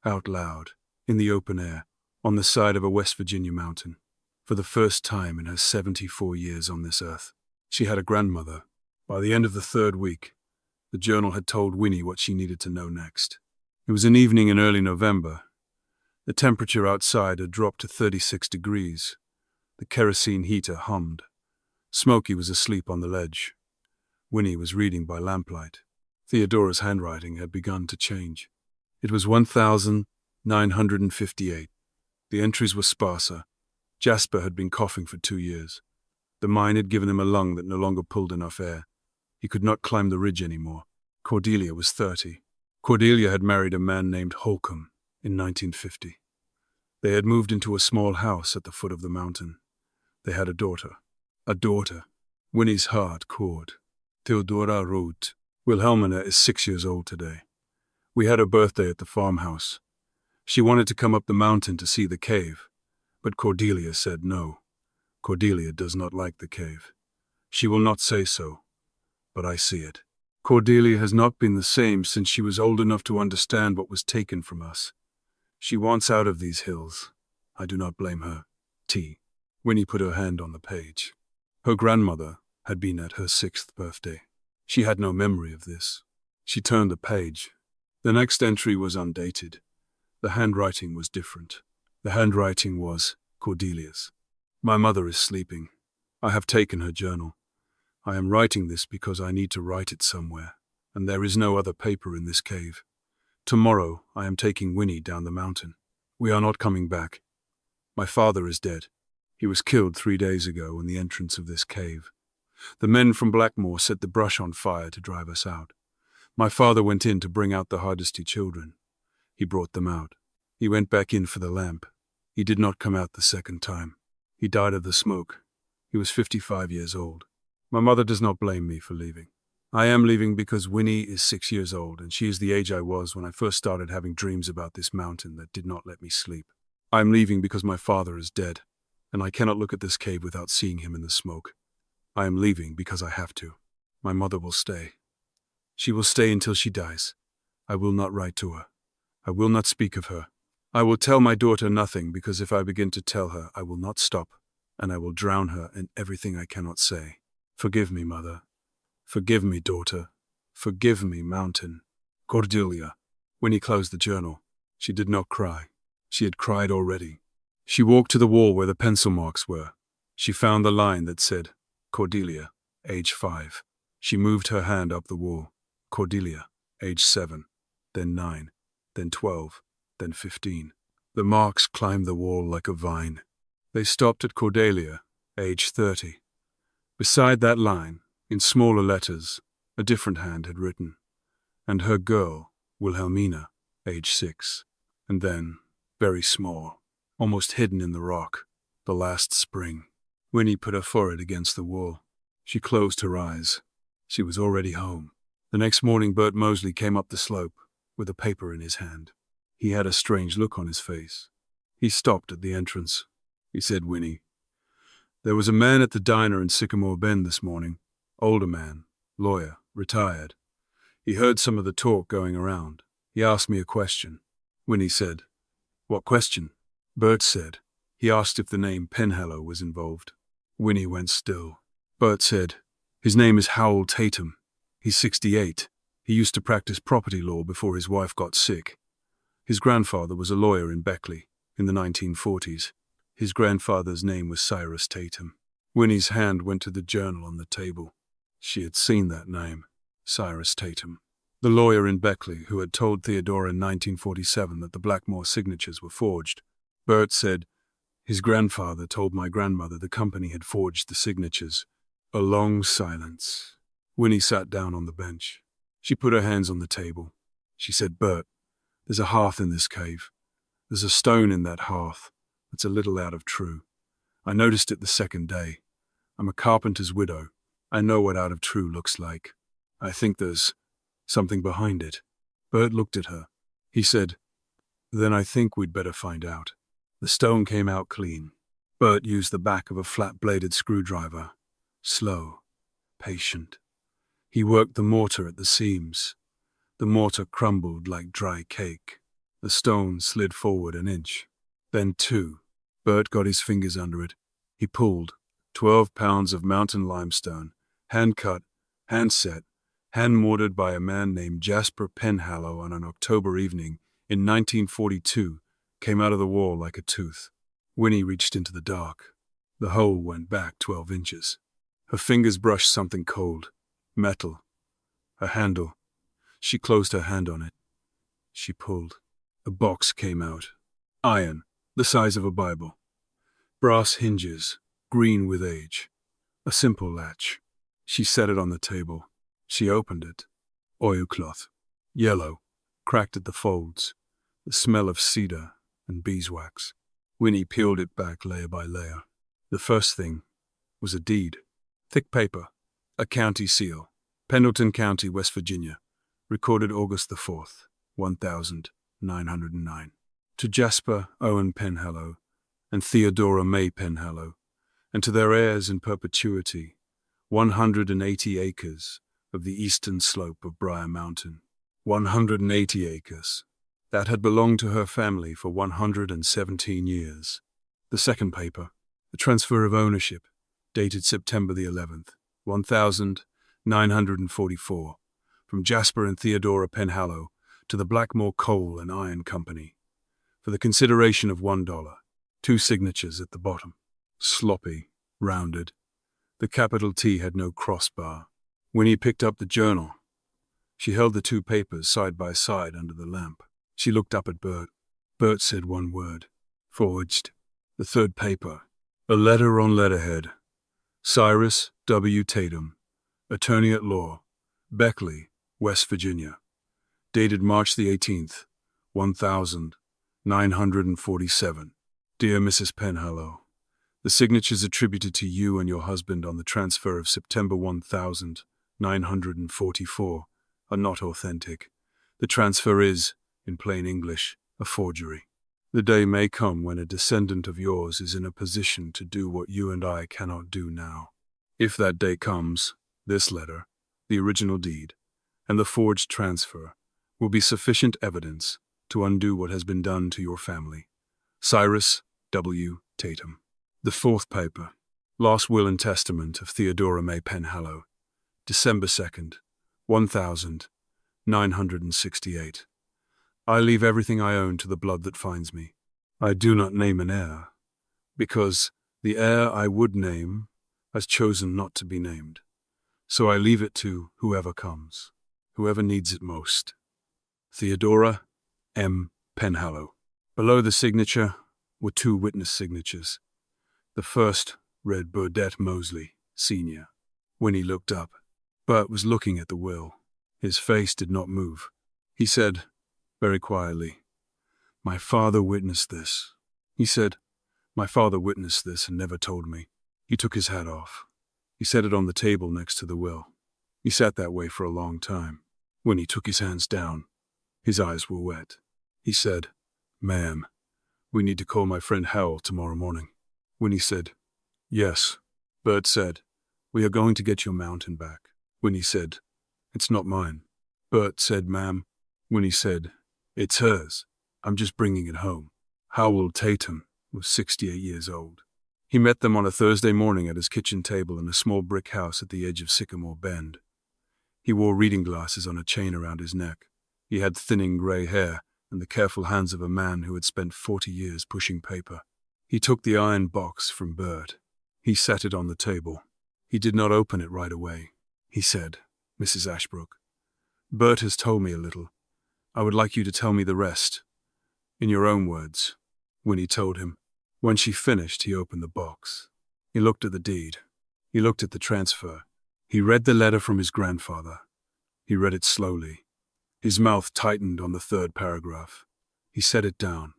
out loud, in the open air, on the side of a West Virginia mountain, for the first time in her 74 years on this earth. She had a grandmother. By the end of the 3rd week, the journal had told Winnie what she needed to know next. It was an evening in early November. The temperature outside had dropped to 36 degrees. The kerosene heater hummed. Smokey was asleep on the ledge. Winnie was reading by lamplight. Theodora's handwriting had begun to change. It was 1958. The entries were sparser. Jasper had been coughing for 2 years. The mine had given him a lung that no longer pulled enough air. He could not climb the ridge anymore. Cordelia was 30. Cordelia had married a man named Holcomb in 1950. They had moved into a small house at the foot of the mountain. They had a daughter. A daughter. Winnie's heart caught. Theodora wrote, Wilhelmina is 6 years old today. We had her birthday at the farmhouse. She wanted to come up the mountain to see the cave, but Cordelia said no. Cordelia does not like the cave. She will not say so, but I see it. Cordelia has not been the same since she was old enough to understand what was taken from us. She wants out of these hills. I do not blame her. T. Winnie put her hand on the page. Her grandmother had been at her 6th birthday. She had no memory of this. She turned the page. The next entry was undated. The handwriting was different. The handwriting was Cordelia's. My mother is sleeping. I have taken her journal. I am writing this because I need to write it somewhere, and there is no other paper in this cave. Tomorrow I am taking Winnie down the mountain. We are not coming back. My father is dead. He was killed 3 days ago in the entrance of this cave. The men from Blackmore set the brush on fire to drive us out. My father went in to bring out the Hardesty children. He brought them out. He went back in for the lamp. He did not come out the second time. He died of the smoke. He was 55 years old. My mother does not blame me for leaving. I am leaving because Winnie is 6 years old, and she is the age I was when I first started having dreams about this mountain that did not let me sleep. I am leaving because my father is dead, and I cannot look at this cave without seeing him in the smoke. I am leaving because I have to. My mother will stay. She will stay until she dies. I will not write to her. I will not speak of her. I will tell my daughter nothing, because if I begin to tell her, I will not stop, and I will drown her in everything I cannot say. Forgive me, mother. Forgive me, daughter. Forgive me, mountain. Cordelia. Winnie closed the journal. She did not cry. She had cried already. She walked to the wall where the pencil marks were. She found the line that said, Cordelia, age 5. She moved her hand up the wall. Cordelia, age 7, then 9, then 12, then 15. The marks climbed the wall like a vine. They stopped at Cordelia, age 30. Beside that line, in smaller letters, a different hand had written, and her girl, Wilhelmina, age 6. And then, very small, almost hidden in the rock, the last spring. Winnie put her forehead against the wall. She closed her eyes. She was already home. The next morning Bert Mosley came up the slope, with a paper in his hand. He had a strange look on his face. He stopped at the entrance. He said, Winnie, there was a man at the diner in Sycamore Bend this morning. Older man, lawyer, retired. He heard some of the talk going around. He asked me a question. Winnie said, What question? Bert said, he asked if the name Penhallow was involved. Winnie went still. Bert said, His name is Howell Tatum. He's 68. He used to practice property law before his wife got sick. His grandfather was a lawyer in Beckley in the 1940s. His grandfather's name was Cyrus Tatum. Winnie's hand went to the journal on the table. She had seen that name, Cyrus Tatum, the lawyer in Beckley who had told Theodora in 1947 that the Blackmore signatures were forged. Bert said, His grandfather told my grandmother the company had forged the signatures. A long silence. Winnie sat down on the bench. She put her hands on the table. She said, Bert, there's a hearth in this cave. There's a stone in that hearth that's a little out of true. I noticed it the second day. I'm a carpenter's widow. I know what out of true looks like. I think there's something behind it. Bert looked at her. He said, Then I think we'd better find out. The stone came out clean. Bert used the back of a flat-bladed screwdriver. Slow, patient. He worked the mortar at the seams. The mortar crumbled like dry cake. The stone slid forward an inch, then 2. Bert got his fingers under it. He pulled. 12 pounds of mountain limestone, hand-cut, hand-set, hand-mortared by a man named Jasper Penhallow on an October evening in 1942, came out of the wall like a tooth. Winnie reached into the dark. The hole went back 12 inches. Her fingers brushed something cold. Metal. A handle. She closed her hand on it. She pulled. A box came out. Iron, the size of a Bible. Brass hinges, green with age. A simple latch. She set it on the table. She opened it. Oilcloth. Yellow, cracked at the folds. The smell of cedar and beeswax. Winnie peeled it back layer by layer. The first thing was a deed. Thick paper. A county seal. Pendleton County, West Virginia. Recorded August the 4th. 1909. To Jasper Owen Penhallow and Theodora May Penhallow, and to their heirs in perpetuity, 180 acres of the eastern slope of Briar Mountain. 180 acres. That had belonged to her family for 117 years. The second paper, the transfer of ownership, dated September the 11th, 1944, from Jasper and Theodora Penhallow to the Blackmore Coal and Iron Company, for the consideration of $1. 2 signatures at the bottom. Sloppy, rounded. The capital T had no crossbar. Winnie picked up the journal. She held the 2 papers side by side under the lamp. She looked up at Bert. Bert said one word. Forged. The third paper. A letter on letterhead. Cyrus W. Tatum, Attorney at Law, Beckley, West Virginia. Dated March the 18th, 1947. Dear Mrs. Penhallow, the signatures attributed to you and your husband on the transfer of September 1944 are not authentic. The transfer is, in plain English, a forgery. The day may come when a descendant of yours is in a position to do what you and I cannot do now. If that day comes, this letter, the original deed, and the forged transfer will be sufficient evidence to undo what has been done to your family. Cyrus W. Tatum. The fourth paper. Last Will and Testament of Theodora May Penhallow. December 2nd, 1968. I leave everything I own to the blood that finds me. I do not name an heir, because the heir I would name has chosen not to be named. So I leave it to whoever comes, whoever needs it most. Theodora M. Penhallow. Below the signature were 2 witness signatures. The first read Burdett Mosley, Sr. When he looked up, Bert was looking at the will. His face did not move. He said, very quietly, "My father witnessed this." He said, "My father witnessed this and never told me." He took his hat off. He set it on the table next to the will. He sat that way for a long time. When he took his hands down, his eyes were wet. He said, "Ma'am, we need to call my friend Howell tomorrow morning." Winnie said, "Yes." Bert said, "We are going to get your mountain back." Winnie said, "It's not mine." Bert said, "Ma'am." Winnie said, "It's hers. I'm just bringing it home." Howell Tatum was 68 years old. He met them on a Thursday morning at his kitchen table in a small brick house at the edge of Sycamore Bend. He wore reading glasses on a chain around his neck. He had thinning gray hair and the careful hands of a man who had spent 40 years pushing paper. He took the iron box from Bert. He set it on the table. He did not open it right away. He said, "Mrs. Ashbrook, Bert has told me a little. I would like you to tell me the rest, in your own words." Winnie told him. When she finished, he opened the box. He looked at the deed. He looked at the transfer. He read the letter from his grandfather. He read it slowly. His mouth tightened on the 3rd paragraph. He set it down.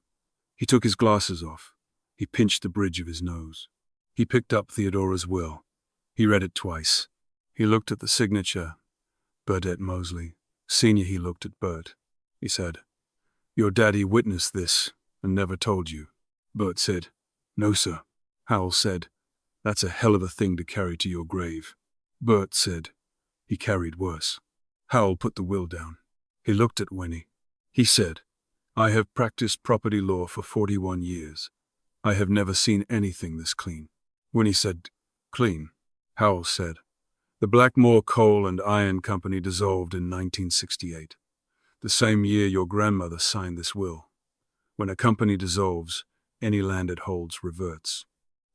He took his glasses off. He pinched the bridge of his nose. He picked up Theodora's will. He read it twice. He looked at the signature, Burdett Mosley, Sr. He looked at Bert. He said, "Your daddy witnessed this and never told you." Bert said, "No, sir." Howell said, "That's a hell of a thing to carry to your grave." Bert said, "He carried worse." Howell put the will down. He looked at Winnie. He said, "I have practiced property law for 41 years. I have never seen anything this clean." Winnie said, "Clean?" Howell said, "The Blackmore Coal and Iron Company dissolved in 1968, the same year your grandmother signed this will. When a company dissolves, any land it holds reverts.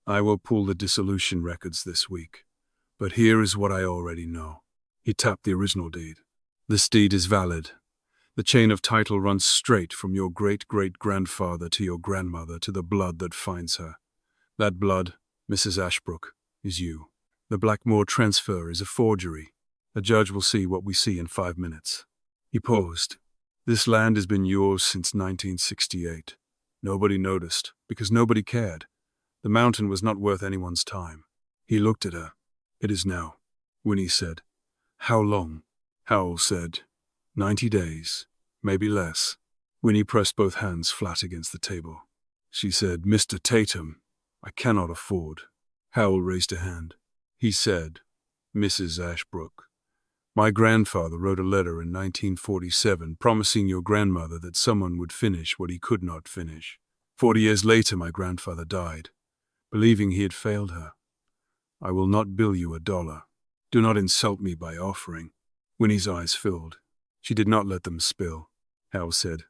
I will pull the dissolution records this week, but here is what I already know." He tapped the original deed. "This deed is valid. The chain of title runs straight from your great-great-grandfather to your grandmother to the blood that finds her. That blood, Mrs. Ashbrook, is you. The Blackmore transfer is a forgery. The judge will see what we see in 5 minutes." He paused. "This land has been yours since 1968. Nobody noticed, because nobody cared. The mountain was not worth anyone's time." He looked at her. "It is now," Winnie said. "How long?" Howell said, 90 days. maybe less. Winnie pressed both hands flat against the table. She said, "Mr. Tatum, I cannot afford." Howell raised a hand. He said, "Mrs. Ashbrook, my grandfather wrote a letter in 1947 promising your grandmother that someone would finish what he could not finish. 40 years later, my grandfather died, believing he had failed her. I will not bill you $1. Do not insult me by offering." Winnie's eyes filled. She did not let them spill. Hal said,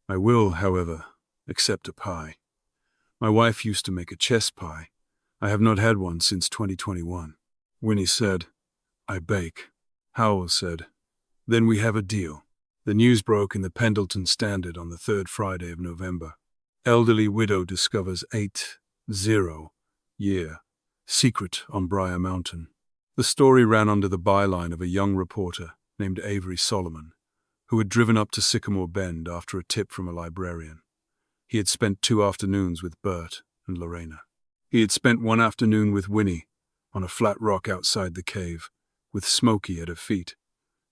"I will, however, accept a pie. My wife used to make a chess pie. I have not had one since 2021. Winnie said, "I bake." Howell said, "Then we have a deal." The news broke in the Pendleton Standard on the third Friday of November. Elderly widow discovers 80-year secret on Briar Mountain. The story ran under the byline of a young reporter named Avery Solomon, who had driven up to Sycamore Bend after a tip from a librarian. He had spent 2 afternoons with Bert and Lorena. He had spent one afternoon with Winnie on a flat rock outside the cave, with Smokey at her feet.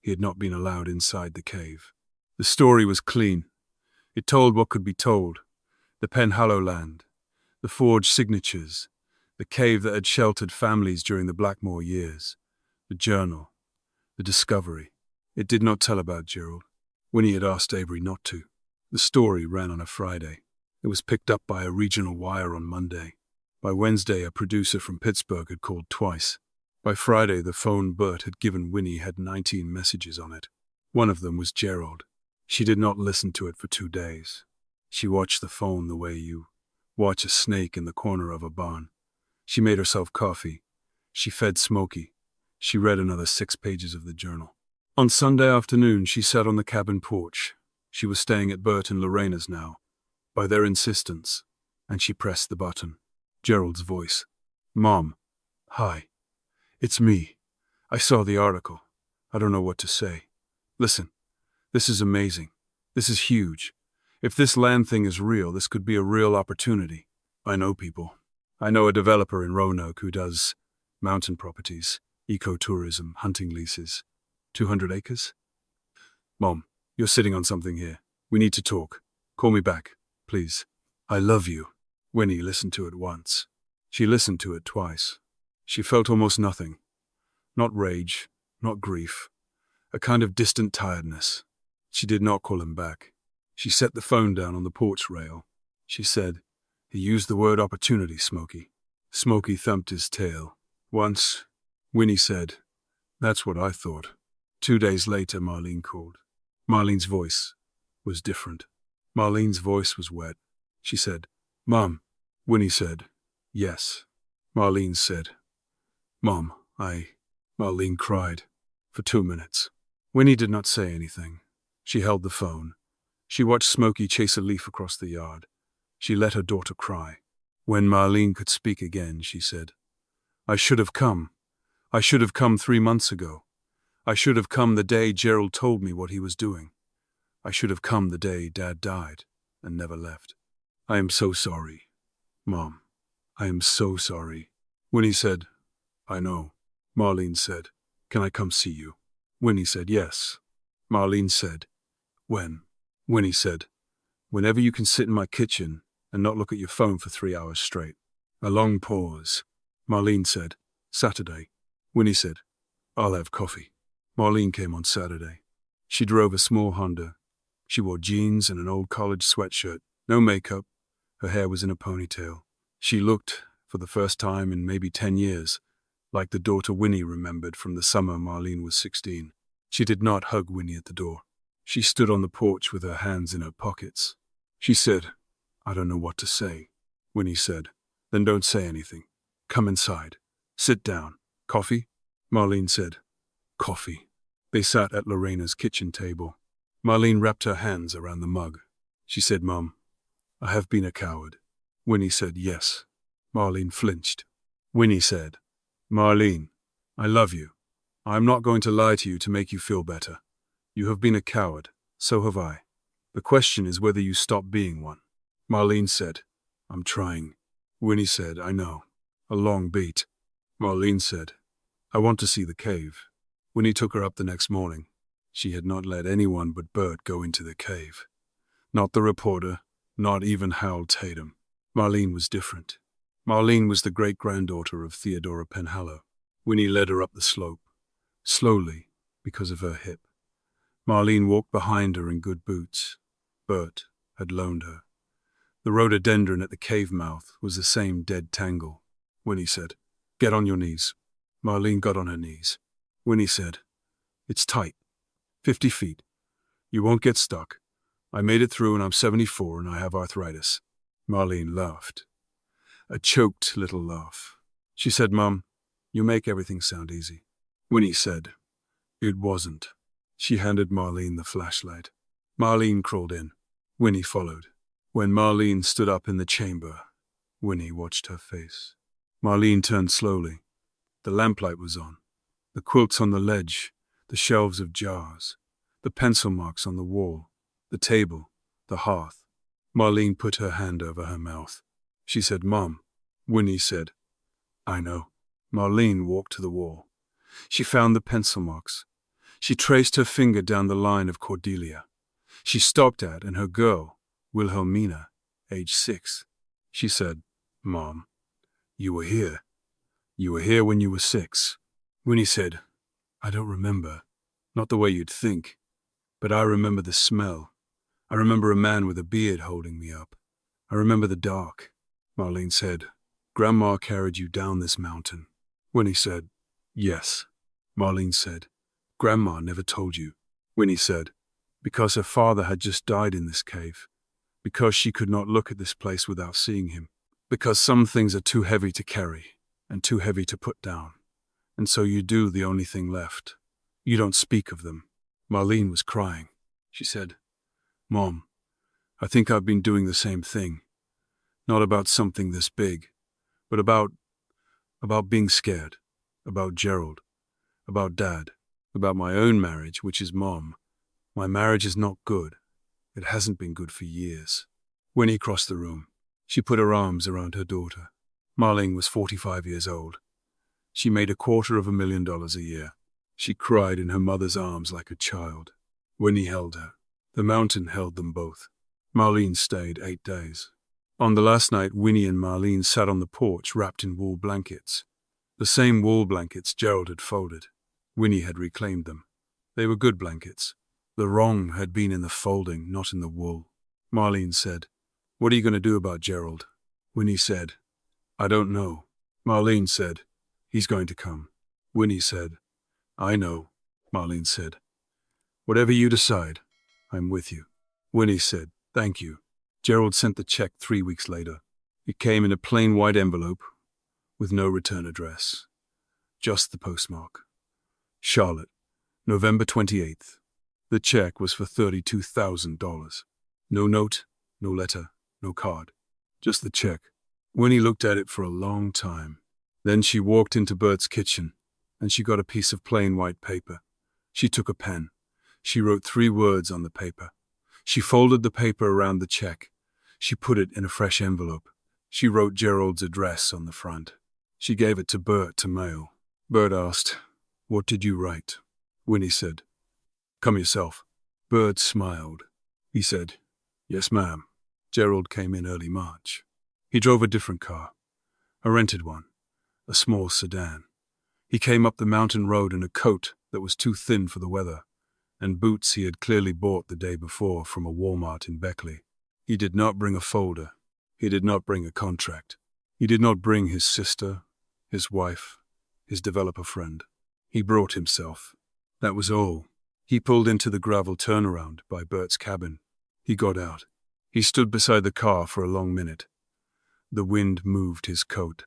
He had not been allowed inside the cave. The story was clean. It told what could be told: the Penhallow land, the forged signatures, the cave that had sheltered families during the Blackmore years, the journal, the discovery. It did not tell about Gerald. Winnie had asked Avery not to. The story ran on a Friday. It was picked up by a regional wire on Monday. By Wednesday, a producer from Pittsburgh had called twice. By Friday, the phone Bert had given Winnie had 19 messages on it. One of them was Gerald. She did not listen to it for 2 days. She watched the phone the way you watch a snake in the corner of a barn. She made herself coffee. She fed Smokey. She read another 6 pages of the journal. On Sunday afternoon, she sat on the cabin porch. She was staying at Bert and Lorena's now, by their insistence, and she pressed the button. Gerald's voice. "Mom. Hi. It's me. I saw the article. I don't know what to say. Listen, this is amazing. This is huge. If this land thing is real, this could be a real opportunity. I know people. I know a developer in Roanoke who does mountain properties, ecotourism, hunting leases. 200 acres? Mom, you're sitting on something here. We need to talk. Call me back, please. I love you." Winnie listened to it once. She listened to it twice. She felt almost nothing. Not rage, not grief. A kind of distant tiredness. She did not call him back. She set the phone down on the porch rail. She said, "He used the word opportunity, Smokey." Smokey thumped his tail. "Once," Winnie said. "That's what I thought." 2 days later, Marlene called. Marlene's voice was different. Marlene's voice was wet. She said, "Mom." Winnie said, "Yes." Marlene said, "Mom, Marlene cried for 2 minutes. Winnie did not say anything. She held the phone. She watched Smokey chase a leaf across the yard. She let her daughter cry. When Marlene could speak again, she said, "I should have come. I should have come 3 months ago. I should have come the day Gerald told me what he was doing. I should have come the day Dad died and never left. I am so sorry, Mom. I am so sorry." Winnie said, "I know." Marlene said, "Can I come see you?" Winnie said, "Yes." Marlene said, "When?" Winnie said, "Whenever you can sit in my kitchen and not look at your phone for 3 hours straight." A long pause. Marlene said, "Saturday." Winnie said, "I'll have coffee." Marlene came on Saturday. She drove a small Honda. She wore jeans and an old college sweatshirt, no makeup. Her hair was in a ponytail. She looked, for the first time in maybe 10 years, like the daughter Winnie remembered from the summer Marlene was 16. She did not hug Winnie at the door. She stood on the porch with her hands in her pockets. She said, "I don't know what to say." Winnie said, "Then don't say anything. Come inside. Sit down. Coffee?" Marlene said, "Coffee." They sat at Lorena's kitchen table. Marlene wrapped her hands around the mug. She said, "Mom, I have been a coward." Winnie said, "Yes." Marlene flinched. Winnie said, "Marlene, I love you. I am not going to lie to you to make you feel better. You have been a coward. So have I. The question is whether you stop being one." Marlene said, "I'm trying." Winnie said, "I know." A long beat. Marlene said, "I want to see the cave." Winnie took her up the next morning. She had not let anyone but Bert go into the cave. Not the reporter, not even Hal Tatum. Marlene was different. Marlene was the great-granddaughter of Theodora Penhallow. Winnie led her up the slope, slowly, because of her hip. Marlene walked behind her in good boots. Bert had loaned her. The rhododendron at the cave mouth was the same dead tangle. Winnie said, "Get on your knees." Marlene got on her knees. Winnie said, "It's tight. 50 feet. You won't get stuck. I made it through and I'm 74 and I have arthritis." Marlene laughed. A choked little laugh. She said, "Mom, you make everything sound easy." Winnie said, "It wasn't." She handed Marlene the flashlight. Marlene crawled in. Winnie followed. When Marlene stood up in the chamber, Winnie watched her face. Marlene turned slowly. The lamplight was on. The quilts on the ledge, the shelves of jars, the pencil marks on the wall, the table, the hearth. Marlene put her hand over her mouth. She said, "Mom." Winnie said, "I know." Marlene walked to the wall. She found the pencil marks. She traced her finger down the line of Cordelia. She stopped at, and her girl, Wilhelmina, age 6. She said, "Mom, you were here. You were here when you were 6. Winnie said, "I don't remember. Not the way you'd think. But I remember the smell. I remember a man with a beard holding me up. I remember the dark." Marlene said, "Grandma carried you down this mountain." Winnie said, "Yes." Marlene said, "Grandma never told you." Winnie said, "Because her father had just died in this cave. Because she could not look at this place without seeing him. Because some things are too heavy to carry and too heavy to put down. And so you do the only thing left. You don't speak of them." Marlene was crying. She said, "Mom, I think I've been doing the same thing. Not about something this big, but about being scared, about Gerald, about Dad, about my own marriage, which is Mom. My marriage is not good. It hasn't been good for years." Winnie crossed the room. She put her arms around her daughter. Marlene was 45 years old. She made $250,000 a year. She cried in her mother's arms like a child. Winnie held her. The mountain held them both. Marlene stayed 8 days. On the last night, Winnie and Marlene sat on the porch wrapped in wool blankets. The same wool blankets Gerald had folded. Winnie had reclaimed them. They were good blankets. The wrong had been in the folding, not in the wool. Marlene said, "What are you going to do about Gerald?" Winnie said, "I don't know." Marlene said, "He's going to come." Winnie said, "I know." Marlene said, "Whatever you decide, I'm with you." Winnie said, "Thank you." Gerald sent the check 3 weeks later. It came in a plain white envelope with no return address. Just the postmark. Charlotte, November 28th. The check was for $32,000. No note, no letter, no card. Just the check. Winnie looked at it for a long time. Then she walked into Bert's kitchen, and she got a piece of plain white paper. She took a pen. She wrote 3 words on the paper. She folded the paper around the check. She put it in a fresh envelope. She wrote Gerald's address on the front. She gave it to Bert to mail. Bert asked, "What did you write?" Winnie said, "Come yourself." Bert smiled. He said, "Yes, ma'am." Gerald came in early March. He drove a different car, a rented one, a small sedan. He came up the mountain road in a coat that was too thin for the weather, and boots he had clearly bought the day before from a Walmart in Beckley. He did not bring a folder. He did not bring a contract. He did not bring his sister, his wife, his developer friend. He brought himself. That was all. He pulled into the gravel turnaround by Bert's cabin. He got out. He stood beside the car for a long minute. The wind moved his coat.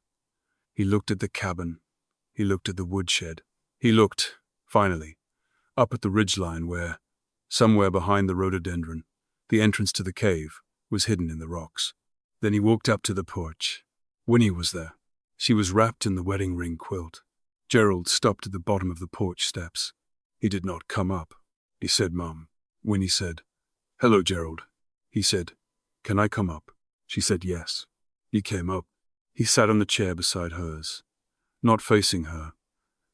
He looked at the cabin. He looked at the woodshed. He looked, finally, up at the ridgeline where, somewhere behind the rhododendron, the entrance to the cave was hidden in the rocks. Then he walked up to the porch. Winnie was there. She was wrapped in the wedding ring quilt. Gerald stopped at the bottom of the porch steps. He did not come up. He said, "Mom." Winnie said, "Hello, Gerald." He said, "Can I come up?" She said yes. He came up. He sat on the chair beside hers, not facing her,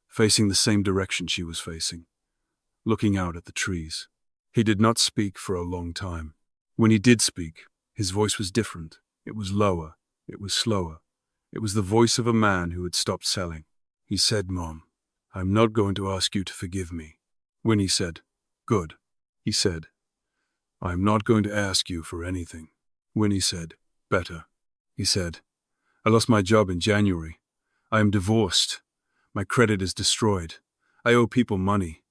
facing the same direction she was facing, looking out at the trees. He did not speak for a long time. When he did speak, his voice was different. It was lower. It was slower. It was the voice of a man who had stopped selling. He said, "Mom, I'm not going to ask you to forgive me." Winnie said, "Good." He said, "I'm not going to ask you for anything." Winnie said, "Better." He said, "I lost my job in January. I am divorced. My credit is destroyed. I owe people money.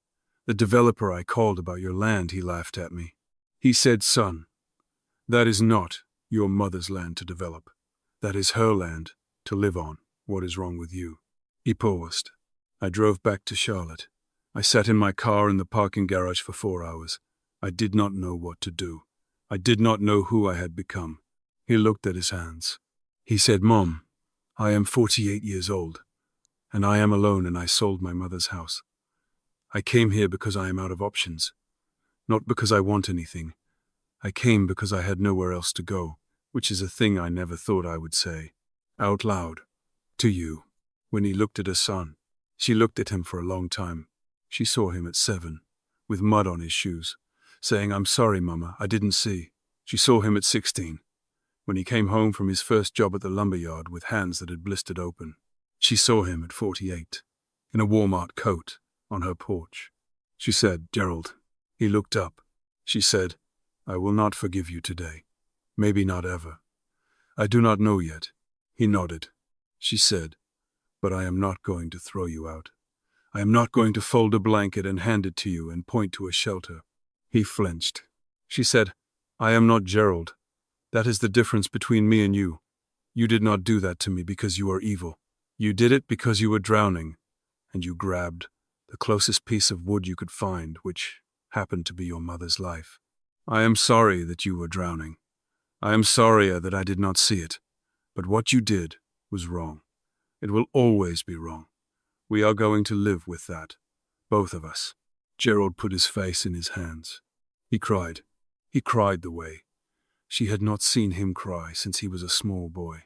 The developer I called about your land, he laughed at me." He said, "Son, that is not your mother's land to develop. That is her land to live on. What is wrong with you?" He paused. I drove back to Charlotte. I sat in my car in the parking garage for 4 hours. I did not know what to do. I did not know who I had become. He looked at his hands. He said, "Mom, I am 48 years old, and I am alone, and I sold my mother's house. I came here because I am out of options, not because I want anything. I came because I had nowhere else to go," which is a thing I never thought I would say out loud to you. When he looked at her son, she looked at him for a long time. She saw him at 7, with mud on his shoes, saying, "I'm sorry, Mama, I didn't see." She saw him at 16, when he came home from his first job at the lumberyard with hands that had blistered open. She saw him at 48, in a Walmart coat, on her porch. She said, "Gerald." He looked up. She said, "I will not forgive you today. Maybe not ever. I do not know yet." He nodded. She said, "But I am not going to throw you out. I am not going to fold a blanket and hand it to you and point to a shelter." He flinched. She said, "I am not Gerald. That is the difference between me and you. You did not do that to me because you are evil. You did it because you were drowning, and you grabbed the closest piece of wood you could find, which happened to be your mother's life. I am sorry that you were drowning. I am sorrier that I did not see it. But what you did was wrong. It will always be wrong. We are going to live with that, both of us." Gerald put his face in his hands. He cried. He cried the way she had not seen him cry since he was a small boy.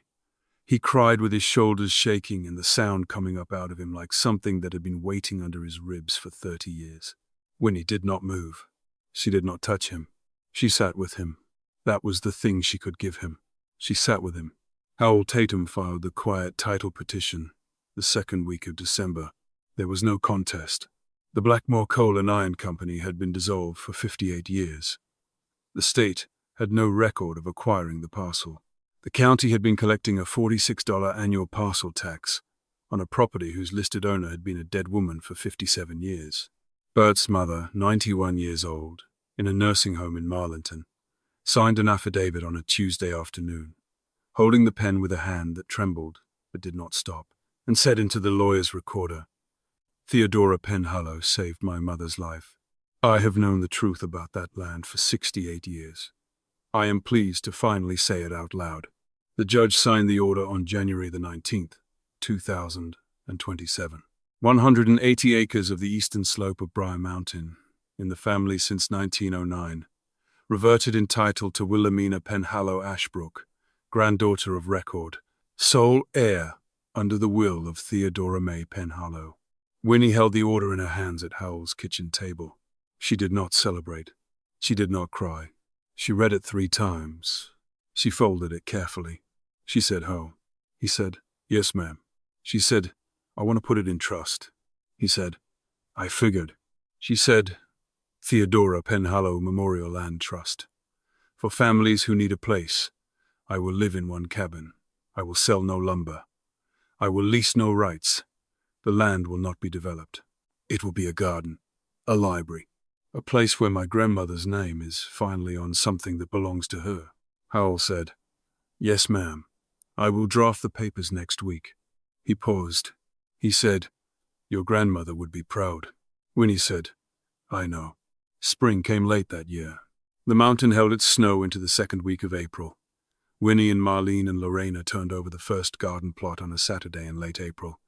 He cried with his shoulders shaking and the sound coming up out of him like something that had been waiting under his ribs for 30 years. Winnie did not move. She did not touch him. She sat with him. That was the thing she could give him. She sat with him. Howell Tatum filed the quiet title petition the second week of December. There was no contest. The Blackmore Coal and Iron Company had been dissolved for 58 years. The state had no record of acquiring the parcel. The county had been collecting a $46 annual parcel tax on a property whose listed owner had been a dead woman for 57 years. Bert's mother, 91 years old, in a nursing home in Marlinton, signed an affidavit on a Tuesday afternoon, holding the pen with a hand that trembled but did not stop, and said into the lawyer's recorder, "Theodora Penhallow saved my mother's life. I have known the truth about that land for 68 years. I am pleased to finally say it out loud." The judge signed the order on January the 19th, 2027. 180 acres of the eastern slope of Briar Mountain, in the family since 1909, reverted in title to Wilhelmina Penhallow Ashbrook, granddaughter of record, sole heir under the will of Theodora May Penhallow. Winnie held the order in her hands at Howell's kitchen table. She did not celebrate. She did not cry. She read it 3 times. She folded it carefully. She said, "Ho." He said, "Yes, ma'am." She said, "I want to put it in trust." He said, "I figured." She said, "Theodora Penhallow Memorial Land Trust. For families who need a place. I will live in one cabin. I will sell no lumber. I will lease no rights. The land will not be developed. It will be a garden, a library, a place where my grandmother's name is finally on something that belongs to her." Howell said, "Yes, ma'am. I will draft the papers next week." He paused. He said, "Your grandmother would be proud." Winnie said, "I know." Spring came late that year. The mountain held its snow into the second week of April. Winnie and Marlene and Lorena turned over the first garden plot on a Saturday in late April,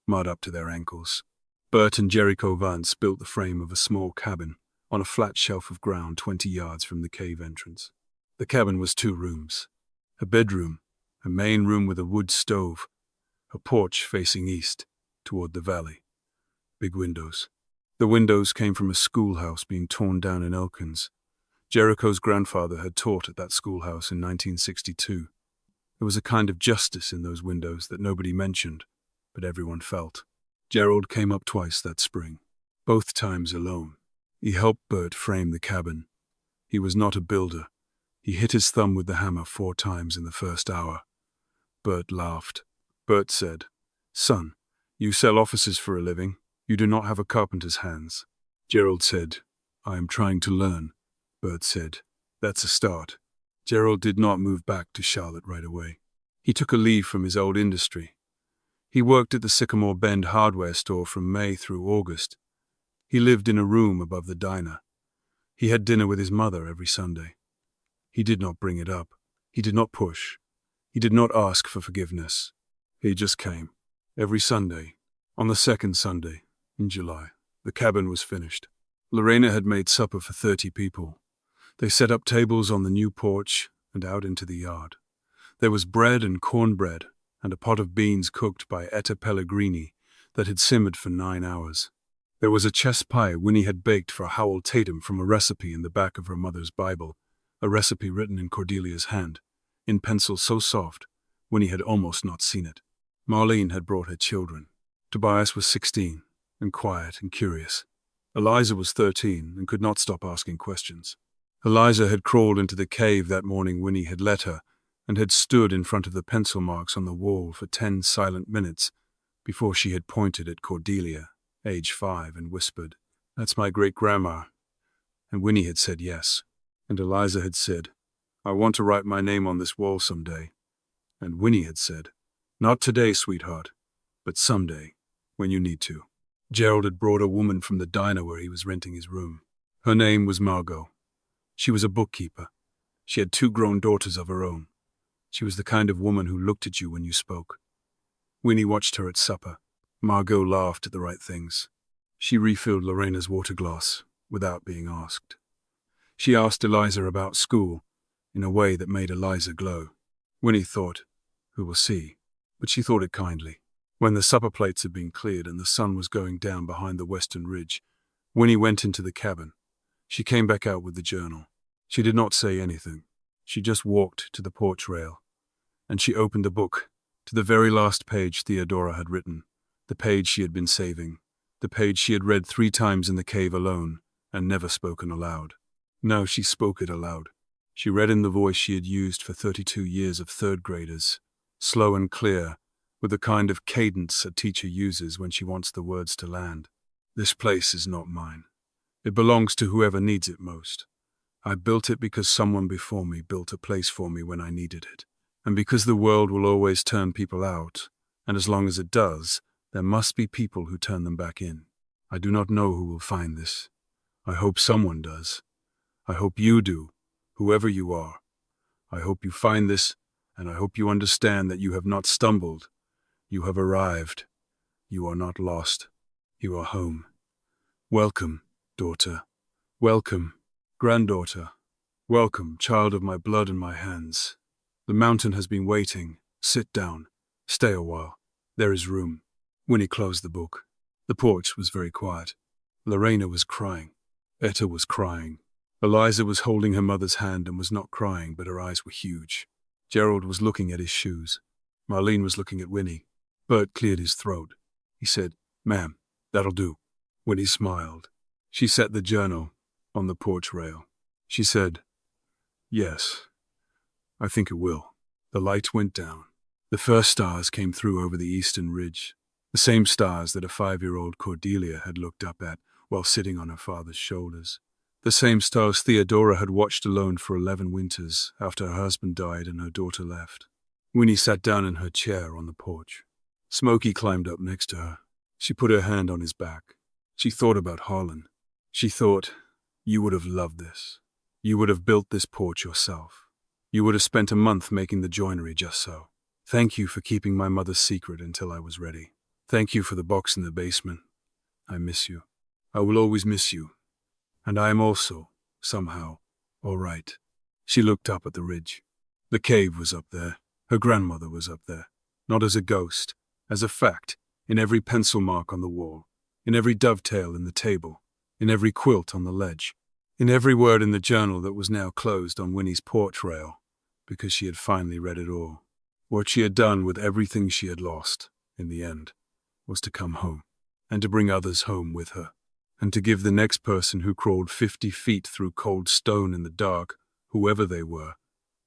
mud up to their ankles. Bert and Jericho Vance built the frame of a small cabin on a flat shelf of ground 20 yards from the cave entrance. The cabin was 2 rooms, a bedroom, a main room with a wood stove, a porch facing east, toward the valley. Big windows. The windows came from a schoolhouse being torn down in Elkins. Jericho's grandfather had taught at that schoolhouse in 1962. There was a kind of justice in those windows that nobody mentioned, but everyone felt. Gerald came up twice that spring, both times alone. He helped Bert frame the cabin. He was not a builder. He hit his thumb with the hammer 4 times in the first hour. Bert laughed. Bert said, "Son, you sell offices for a living. You do not have a carpenter's hands." Gerald said, "I am trying to learn." Bert said, "That's a start." Gerald did not move back to Charlotte right away. He took a leave from his old industry. He worked at the Sycamore Bend hardware store from May through August. He lived in a room above the diner. He had dinner with his mother every Sunday. He did not bring it up. He did not push. He did not ask for forgiveness. He just came. Every Sunday. On the second Sunday, in July, the cabin was finished. Lorena had made supper for 30 people. They set up tables on the new porch and out into the yard. There was bread and cornbread and a pot of beans cooked by Etta Pellegrini that had simmered for 9 hours. There was a chess pie Winnie had baked for Howell Tatum from a recipe in the back of her mother's Bible, a recipe written in Cordelia's hand, in pencil so soft, Winnie had almost not seen it. Marlene had brought her children. Tobias was 16, and quiet and curious. Eliza was 13, and could not stop asking questions. Eliza had crawled into the cave that morning Winnie had let her, and had stood in front of the pencil marks on the wall for 10 silent minutes before she had pointed at Cordelia, age 5, and whispered, "That's my great-grandma." And Winnie had said yes. And Eliza had said, "I want to write my name on this wall someday." And Winnie had said, "Not today, sweetheart, but someday, when you need to." Gerald had brought a woman from the diner where he was renting his room. Her name was Margot. She was a bookkeeper. She had 2 grown daughters of her own. She was the kind of woman who looked at you when you spoke. Winnie watched her at supper. Margot laughed at the right things. She refilled Lorena's water glass without being asked. She asked Eliza about school in a way that made Eliza glow. Winnie thought, "Who will see?" But she thought it kindly. When the supper plates had been cleared and the sun was going down behind the western ridge, Winnie went into the cabin. She came back out with the journal. She did not say anything. She just walked to the porch rail, and she opened the book to the very last page Theodora had written, the page she had been saving, the page she had read 3 times in the cave alone and never spoken aloud. Now she spoke it aloud. She read in the voice she had used for 32 years of third graders, slow and clear, with the kind of cadence a teacher uses when she wants the words to land. "This place is not mine. It belongs to whoever needs it most. I built it because someone before me built a place for me when I needed it, and because the world will always turn people out, and as long as it does, there must be people who turn them back in. I do not know who will find this. I hope someone does. I hope you do, whoever you are. I hope you find this, and I hope you understand that you have not stumbled. You have arrived. You are not lost. You are home. Welcome, daughter. Welcome, granddaughter. Welcome, child of my blood and my hands. The mountain has been waiting. Sit down. Stay a while. There is room." Winnie closed the book. The porch was very quiet. Lorena was crying. Etta was crying. Eliza was holding her mother's hand and was not crying, but her eyes were huge. Gerald was looking at his shoes. Marlene was looking at Winnie. Bert cleared his throat. He said, "Ma'am, that'll do." Winnie smiled. She set the journal on the porch rail. She said, "Yes, I think it will." The light went down. The first stars came through over the eastern ridge, the same stars that a 5-year-old Cordelia had looked up at while sitting on her father's shoulders. The same stars Theodora had watched alone for 11 winters after her husband died and her daughter left. Winnie sat down in her chair on the porch. Smokey climbed up next to her. She put her hand on his back. She thought about Harlan. She thought, "You would have loved this. You would have built this porch yourself. You would have spent a month making the joinery just so. Thank you for keeping my mother's secret until I was ready. Thank you for the box in the basement. I miss you. I will always miss you. And I am also, somehow, all right." She looked up at the ridge. The cave was up there. Her grandmother was up there. Not as a ghost, as a fact, in every pencil mark on the wall, in every dovetail in the table, in every quilt on the ledge, in every word in the journal that was now closed on Winnie's porch rail, because she had finally read it all. What she had done with everything she had lost, in the end, was to come home, and to bring others home with her, and to give the next person who crawled 50 feet through cold stone in the dark, whoever they were,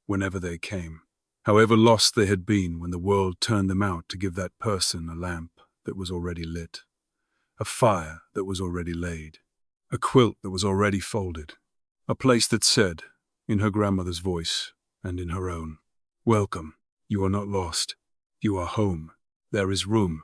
whenever they came, however lost they had been when the world turned them out, to give that person a lamp that was already lit, a fire that was already laid, a quilt that was already folded, a place that said, in her grandmother's voice and in her own, "Welcome, you are not lost. You are home. There is room.